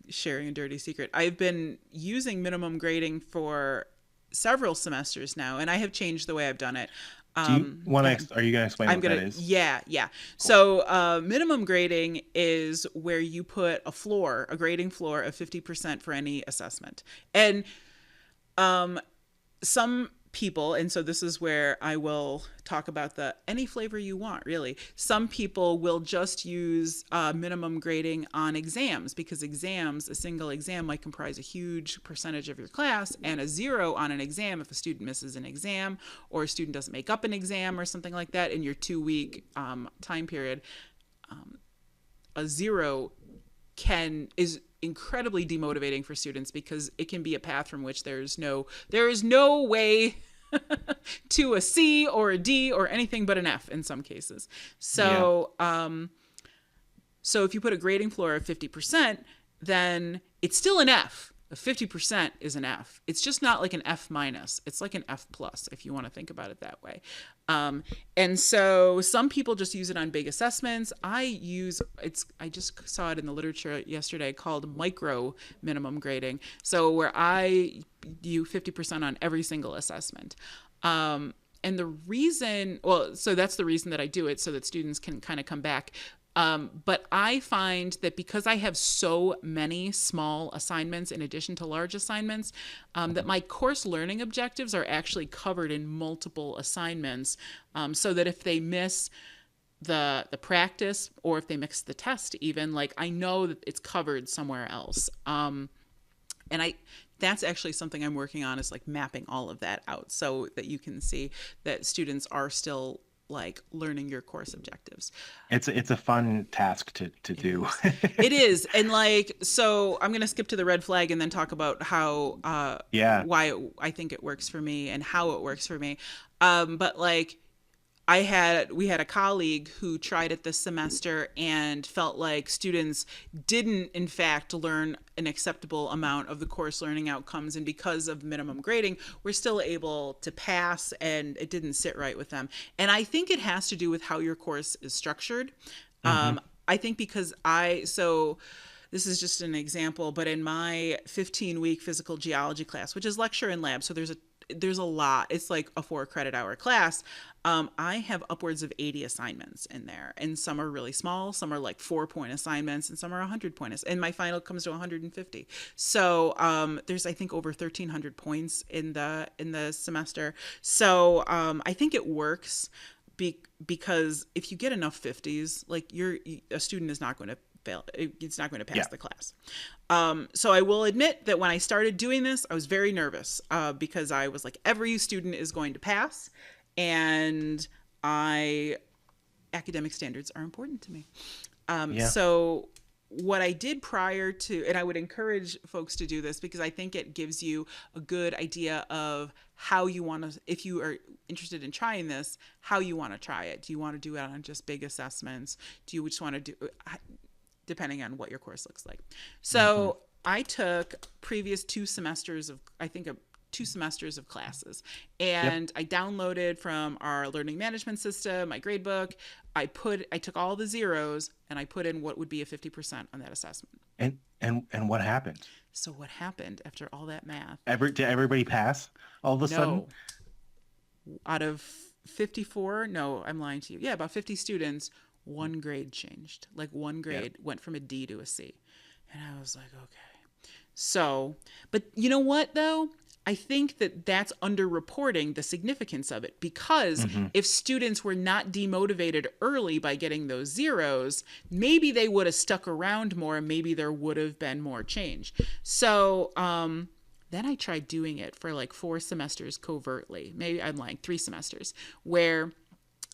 S1: sharing a dirty secret. I've been using minimum grading for several semesters now, and I have changed the way I've done it.
S2: Do you want to? Are you going to explain what that is?
S1: Yeah. Cool. So minimum grading is where you put a grading floor of 50% for any assessment. And some people, and so this is where I will talk about any flavor you want, really. Some people will just use minimum grading on exams, because a single exam might comprise a huge percentage of your class, and a 0 on an exam, if a student misses an exam or a student doesn't make up an exam or something like that in your 2-week time period, a 0 is incredibly demotivating for students, because it can be a path from which there is no way to a C or a D or anything but an F in some cases. So, so if you put a grading floor of 50%, then it's still an F. A 50% is an F. It's just not like an F minus. It's like an F plus, if you want to think about it that way. And so some people just use it on big assessments. I just saw it in the literature yesterday, called micro minimum grading. So where I do 50% on every single assessment. And the reason, so that's the reason that I do it, so that students can kind of come back. But I find that because I have so many small assignments in addition to large assignments, that my course learning objectives are actually covered in multiple assignments, so that if they miss the practice, or if they miss the test even, like I know that it's covered somewhere else. And that's actually something I'm working on, is like mapping all of that out so that you can see that students are still like learning your course objectives.
S2: It's a fun task to do.
S1: It is. And like, so I'm going to skip to the red flag and then talk about how, why I think it works for me and how it works for me. But like, we had a colleague who tried it this semester and felt like students didn't in fact learn an acceptable amount of the course learning outcomes, and because of minimum grading we're still able to pass, and it didn't sit right with them. And I think it has to do with how your course is structured. I think because this is just an example, but in my 15-week physical geology class, which is lecture and lab, so there's a lot. It's like a 4 credit hour class. I have upwards of 80 assignments in there, and some are really small. Some are like 4-point assignments, and some are 100-point. And my final comes to 150. So there's, I think, over 1,300 points in the semester. So I think it works because if you get enough 50s, like a student is not going to fail. It's not going to pass the class. So I will admit that when I started doing this, I was very nervous because I was like, every student is going to pass, and academic standards are important to me. So what I did prior to, and I would encourage folks to do this because I think it gives you a good idea of how you want to, if you are interested in trying this, how you want to try it. Do you want to do it on just big assessments? Do you just want to do, depending on what your course looks like. So I took previous 2 semesters of, I think, 2 semesters of classes, and I downloaded from our learning management system, my gradebook. I took all the zeros and I put in what would be a 50% on that assessment.
S2: And what happened?
S1: So what happened after all that math?
S2: Did everybody pass all of a sudden?
S1: Out of 54, no, I'm lying to you. Yeah, about 50 students, 1 grade changed. Like 1 grade went from a D to a C. And I was like, okay. So, but you know what though? I think that that's underreporting the significance of it, because if students were not demotivated early by getting those zeros, maybe they would have stuck around more and maybe there would have been more change. So then I tried doing it for like 4 semesters covertly. Maybe I'm lying, 3 semesters, where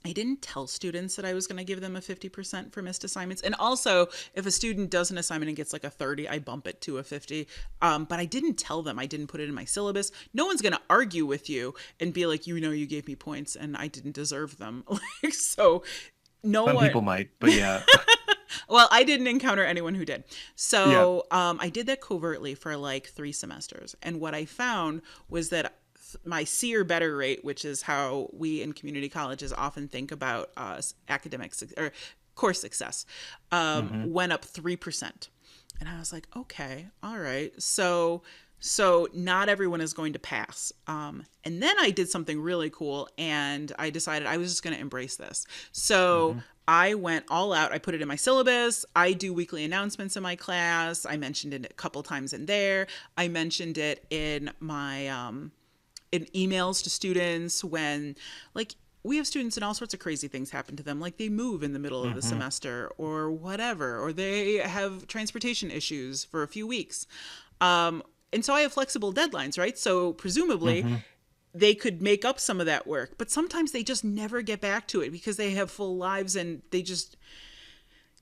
S1: I didn't tell students that I was going to give them a 50% for missed assignments. And also, if a student does an assignment and gets like a 30, I bump it to a 50. But I didn't tell them. I didn't put it in my syllabus. No one's going to argue with you and be like, you know, you gave me points and I didn't deserve them. Like, so no
S2: Some
S1: one.
S2: people might, but yeah.
S1: Well, I didn't encounter anyone who did.
S2: Yeah.
S1: So I did that covertly for like 3 semesters. And what I found was that my C or better rate, which is how we in community colleges often think about academic or course success, went up 3%. And I was like, okay, all right. So not everyone is going to pass. And then I did something really cool and I decided I was just going to embrace this. So I went all out. I put it in my syllabus. I do weekly announcements in my class. I mentioned it a couple times in there. I mentioned it in my in emails to students when, like, we have students and all sorts of crazy things happen to them, like they move in the middle of the semester or whatever, or they have transportation issues for a few weeks. And so I have flexible deadlines, right? So presumably they could make up some of that work, but sometimes they just never get back to it because they have full lives and they just,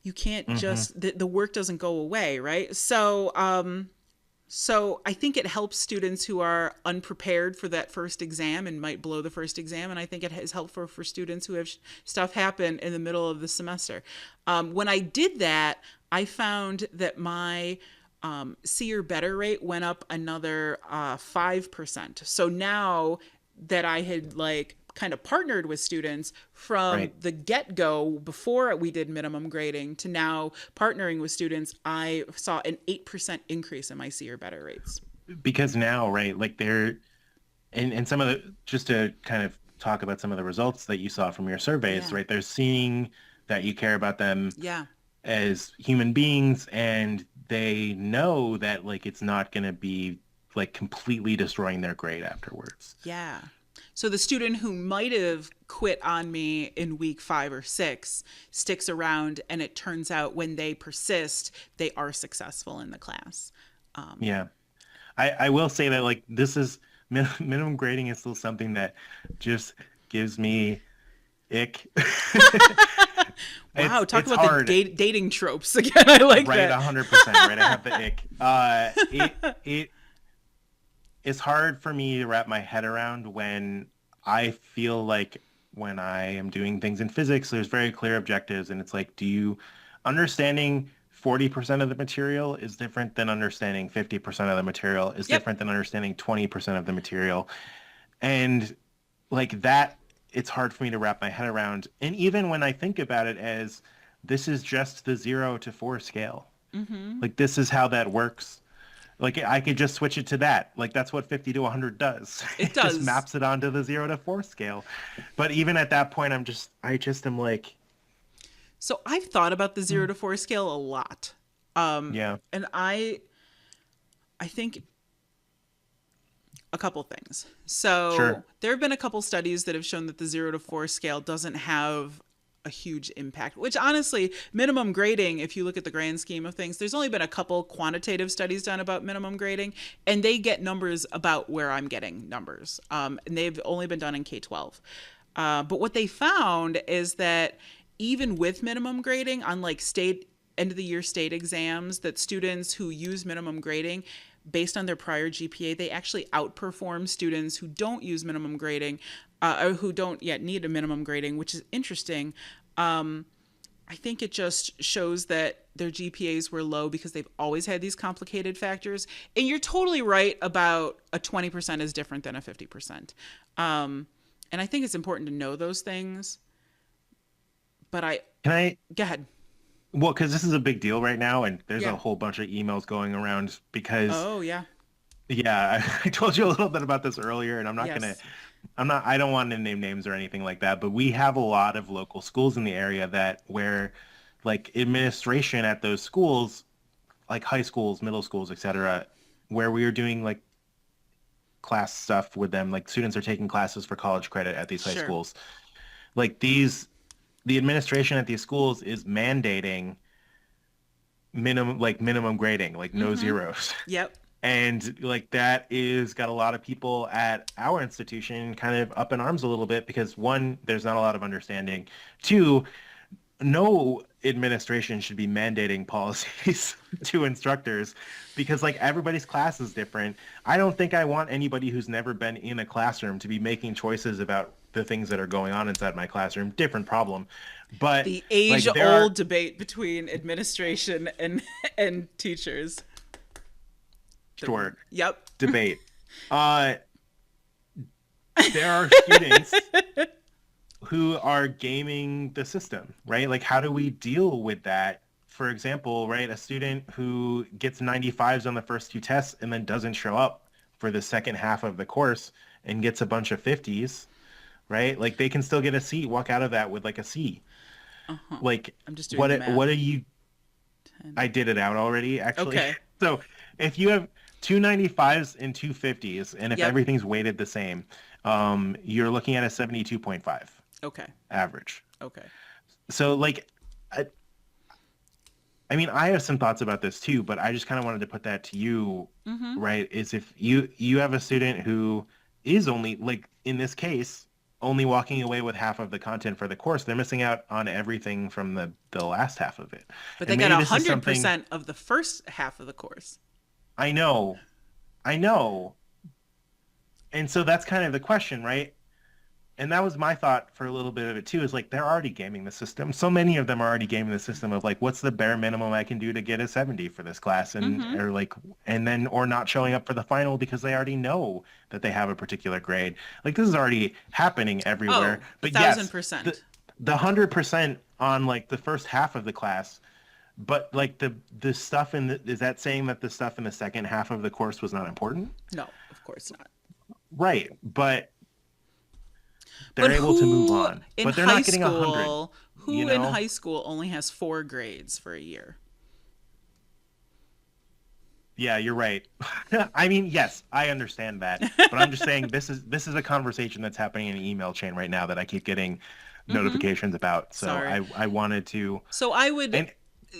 S1: you can't just, the work doesn't go away, right? So I think it helps students who are unprepared for that first exam and might blow the first exam. And I think it is helpful for students who have stuff happen in the middle of the semester. When I did that, I found that my C or better rate went up another 5%. So now that I had like kind of partnered with students from the get-go before we did minimum grading to now partnering with students, I saw an 8% increase in my C or better rates.
S2: Because now, right, like and some of the, just to kind of talk about some of the results that you saw from your surveys, right, they're seeing that you care about them as human beings, and they know that like it's not going to be like completely destroying their grade afterwards.
S1: Yeah. So the student who might have quit on me in week 5 or 6 sticks around, and it turns out when they persist, they are successful in the class.
S2: Yeah. I will say that like this is minimum grading is still something that just gives me ick.
S1: Wow, talk
S2: it's
S1: about
S2: hard.
S1: the dating tropes again. I like
S2: right,
S1: that.
S2: 100%. Right, I have the ick. It's hard for me to wrap my head around when I feel like when I am doing things in physics, there's very clear objectives, and it's like, understanding 40% of the material is different than understanding 50% of the material is different than understanding 20% of the material. And like that, it's hard for me to wrap my head around. And even when I think about it as this is just the 0 to 4 scale, like this is how that works. Like I could just switch it to that. Like that's what 50 to 100 does.
S1: It does.
S2: Just maps it onto the 0 to 4 scale. But even at that point, I just am like.
S1: So I've thought about the 0 to 4 scale a lot. And I think a couple things. So there have been a couple studies that have shown that the 0 to 4 scale doesn't have a huge impact, which honestly, minimum grading, if you look at the grand scheme of things, there's only been a couple quantitative studies done about minimum grading, and they get numbers about where I'm getting numbers. And they've only been done in K-12. But what they found is that even with minimum grading on like end of the year state exams, that students who use minimum grading based on their prior GPA, they actually outperform students who don't use minimum grading or who don't yet need a minimum grading, which is interesting. I think it just shows that their GPAs were low because they've always had these complicated factors. And you're totally right about a 20% is different than a 50%. And I think it's important to know those things. But go ahead.
S2: Well, because this is a big deal right now, and there's a whole bunch of emails going around because.
S1: Oh, yeah.
S2: Yeah, I told you a little bit about this earlier, and I don't want to name names or anything like that, but we have a lot of local schools in the area where like administration at those schools, like high schools, middle schools, etc., where we are doing like class stuff with them. Like students are taking classes for college credit at these high
S1: Sure.
S2: schools. Like the administration at these schools is mandating minimum grading, like no
S1: Mm-hmm.
S2: zeros.
S1: Yep.
S2: And like that is got a lot of people at our institution kind of up in arms a little bit because one, there's not a lot of understanding. Two, no administration should be mandating policies to instructors because like everybody's class is different. I don't think I want anybody who's never been in a classroom to be making choices about the things that are going on inside my classroom. Different problem. But
S1: The
S2: like there are
S1: age-old debate between administration and and teachers.
S2: short
S1: Yep.
S2: debate. Uh there are students who are gaming the system, right? Like, how do we deal with that? For example, right, a student who gets 95s on the first two tests and then doesn't show up for the second half of the course and gets a bunch of 50s, right? Like, they can still get a C, walk out of that with like a C.
S1: Uh-huh.
S2: Like,
S1: I'm just doing the math.
S2: what are you?
S1: 10.
S2: I did it out already, actually.
S1: Okay.
S2: So if you have two 95s and two 50s, and if
S1: Yep.
S2: everything's weighted the same, you're looking at a 72.5
S1: Okay.
S2: average.
S1: Okay.
S2: So like, I mean, I have some thoughts about this too, but I just kind of wanted to put that to you,
S1: Mm-hmm.
S2: right? Is if you have a student who is only like in this case only walking away with half of the content for the course, they're missing out on everything from the last half of it.
S1: But they
S2: And
S1: got
S2: maybe this is something
S1: 100% of the first half of the course.
S2: I know, I know, and so that's kind of the question, right? And that was my thought for a little bit of it too, is like they're already gaming the system. So many of them are already gaming the system of like, what's the bare minimum I can do to get a 70 for this class? And
S1: Mm-hmm.
S2: or like and then or not showing up for the final because they already know that they have a particular grade. Like this is already happening everywhere.
S1: Oh,
S2: But yes,
S1: 1,000%.
S2: the 100% on like the first half of the class, but like the stuff in the, is that saying that the stuff in the second half of the course was not important?
S1: No, of course not.
S2: Right. But they're
S1: But
S2: able to move
S1: who
S2: on,
S1: in
S2: but they're
S1: high
S2: not getting 100.
S1: school, who
S2: You
S1: in
S2: know,
S1: high school only has 4 grades for a year?
S2: yeah, you're right. I mean, yes, I understand that, but I'm just saying this is a conversation that's happening in an email chain right now that I keep getting notifications about. So
S1: Sorry.
S2: I wanted to,
S1: So I would
S2: and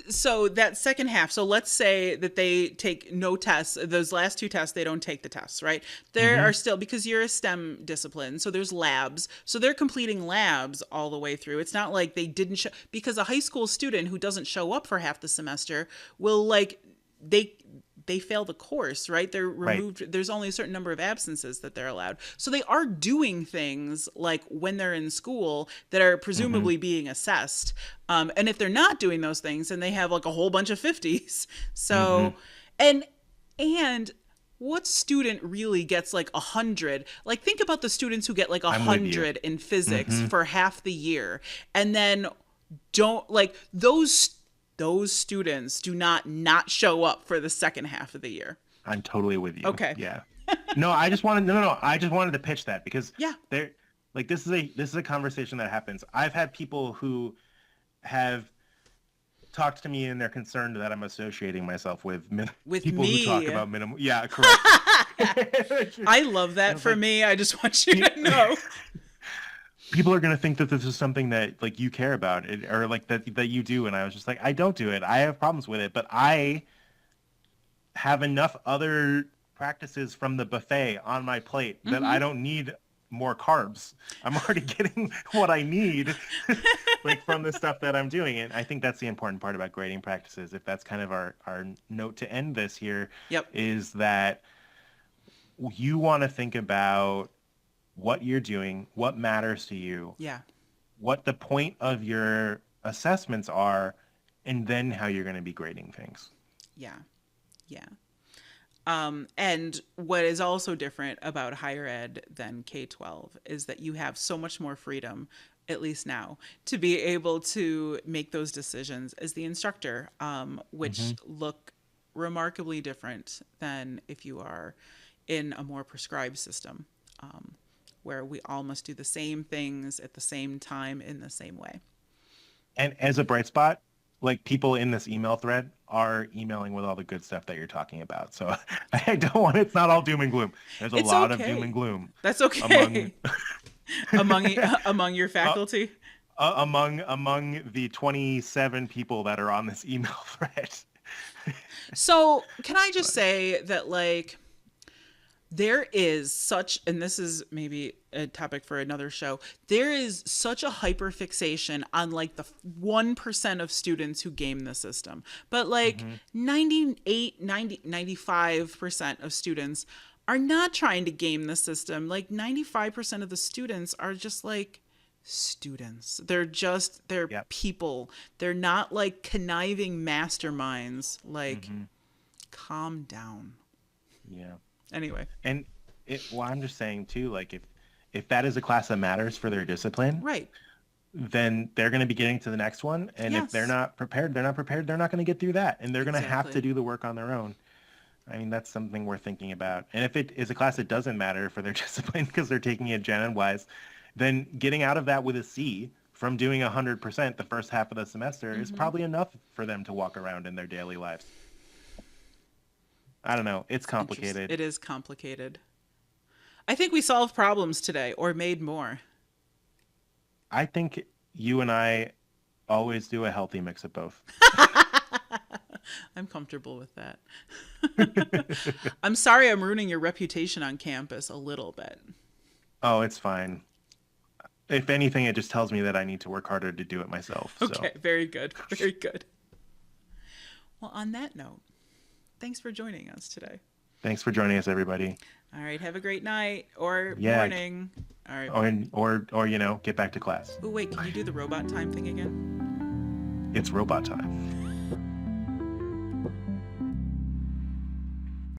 S1: so that second half, so let's say that they take no tests, those last 2 tests, they don't take the tests, right? There are still, because you're a STEM discipline, so there's labs, so they're completing labs all the way through. It's not like they didn't show, because a high school student who doesn't show up for half the semester will like, they fail the course, right? They're
S2: right,
S1: removed. There's only a certain number of absences that they're allowed. So they are doing things like when they're in school that are presumably being assessed. And if they're not doing those things, then they have like a whole bunch of 50s. So, and what student really gets like 100? Like think about the students who get like
S2: I'm with you.
S1: 100 in physics for half the year and then don't like those students do not show up for the second half of the year.
S2: I'm totally with you.
S1: Okay.
S2: Yeah. No, I just wanted no. I just wanted to pitch that because
S1: Yeah.
S2: they're like this is a conversation that happens. I've had people who have talked to me and they're concerned that I'm associating myself with people who talk
S1: me.
S2: about minimum. Yeah, correct.
S1: I love that for me. I just want you to know.
S2: People are going to think that this is something that like you care about it, or like that you do. And I was just like, I don't do it. I have problems with it, but I have enough other practices from the buffet on my plate that I don't need more carbs. I'm already getting what I need like from the stuff that I'm doing. And I think that's the important part about grading practices. If that's kind of our note to end this here,
S1: Yep.
S2: is that you want to think about what you're doing, what matters to you,
S1: Yeah.
S2: what the point of your assessments are, and then how you're going to be grading things.
S1: Yeah. Yeah. And what is also different about higher ed than K-12 is that you have so much more freedom, at least now, to be able to make those decisions as the instructor, which look remarkably different than if you are in a more prescribed system, where we all must do the same things at the same time in the same way.
S2: And as a bright spot, like people in this email thread are emailing with all the good stuff that you're talking about. So I don't want it's not all doom and gloom. There's a
S1: It's
S2: lot of
S1: okay.
S2: doom and gloom
S1: That's okay.
S2: among
S1: among your faculty.
S2: among the 27 people that are on this email thread.
S1: So can I just say that, like, there is such, and this is maybe a topic for another show, there is such a hyperfixation on like the 1% of students who game the system. But like 98, 90, 95% of students are not trying to game the system. Like 95% of the students are just like students. They're
S2: Yep.
S1: people. They're not like conniving masterminds. Like, calm down.
S2: Yeah.
S1: Anyway.
S2: And well, I'm just saying too, like if that is a class that matters for their discipline,
S1: Right.
S2: then they're going to be getting to the next one. And if they're
S1: Yes.
S2: not prepared, they're not prepared. They're not going to get through that. And they're going to have to
S1: Exactly.
S2: do the work on their own. I mean, that's something we're thinking about. And if it is a class that doesn't matter for their discipline because they're taking it gen-ed-wise, then getting out of that with a C from doing 100% the first half of the semester is probably enough for them to walk around in their daily lives. I don't know. It's complicated.
S1: It is complicated. I think we solved problems today, or made more.
S2: I think you and I always do a healthy mix of both.
S1: I'm comfortable with that. I'm sorry I'm ruining your reputation on campus a little bit.
S2: Oh, it's fine. If anything, it just tells me that I need to work harder to do it myself. So.
S1: Okay, very good. Very good. Well, on that note, thanks for joining us today.
S2: Thanks for joining us, everybody.
S1: All right, have a great night or
S2: Yeah.
S1: morning. All right.
S2: Or get back to class.
S1: Oh, wait, can you do the robot time thing again?
S2: It's robot time.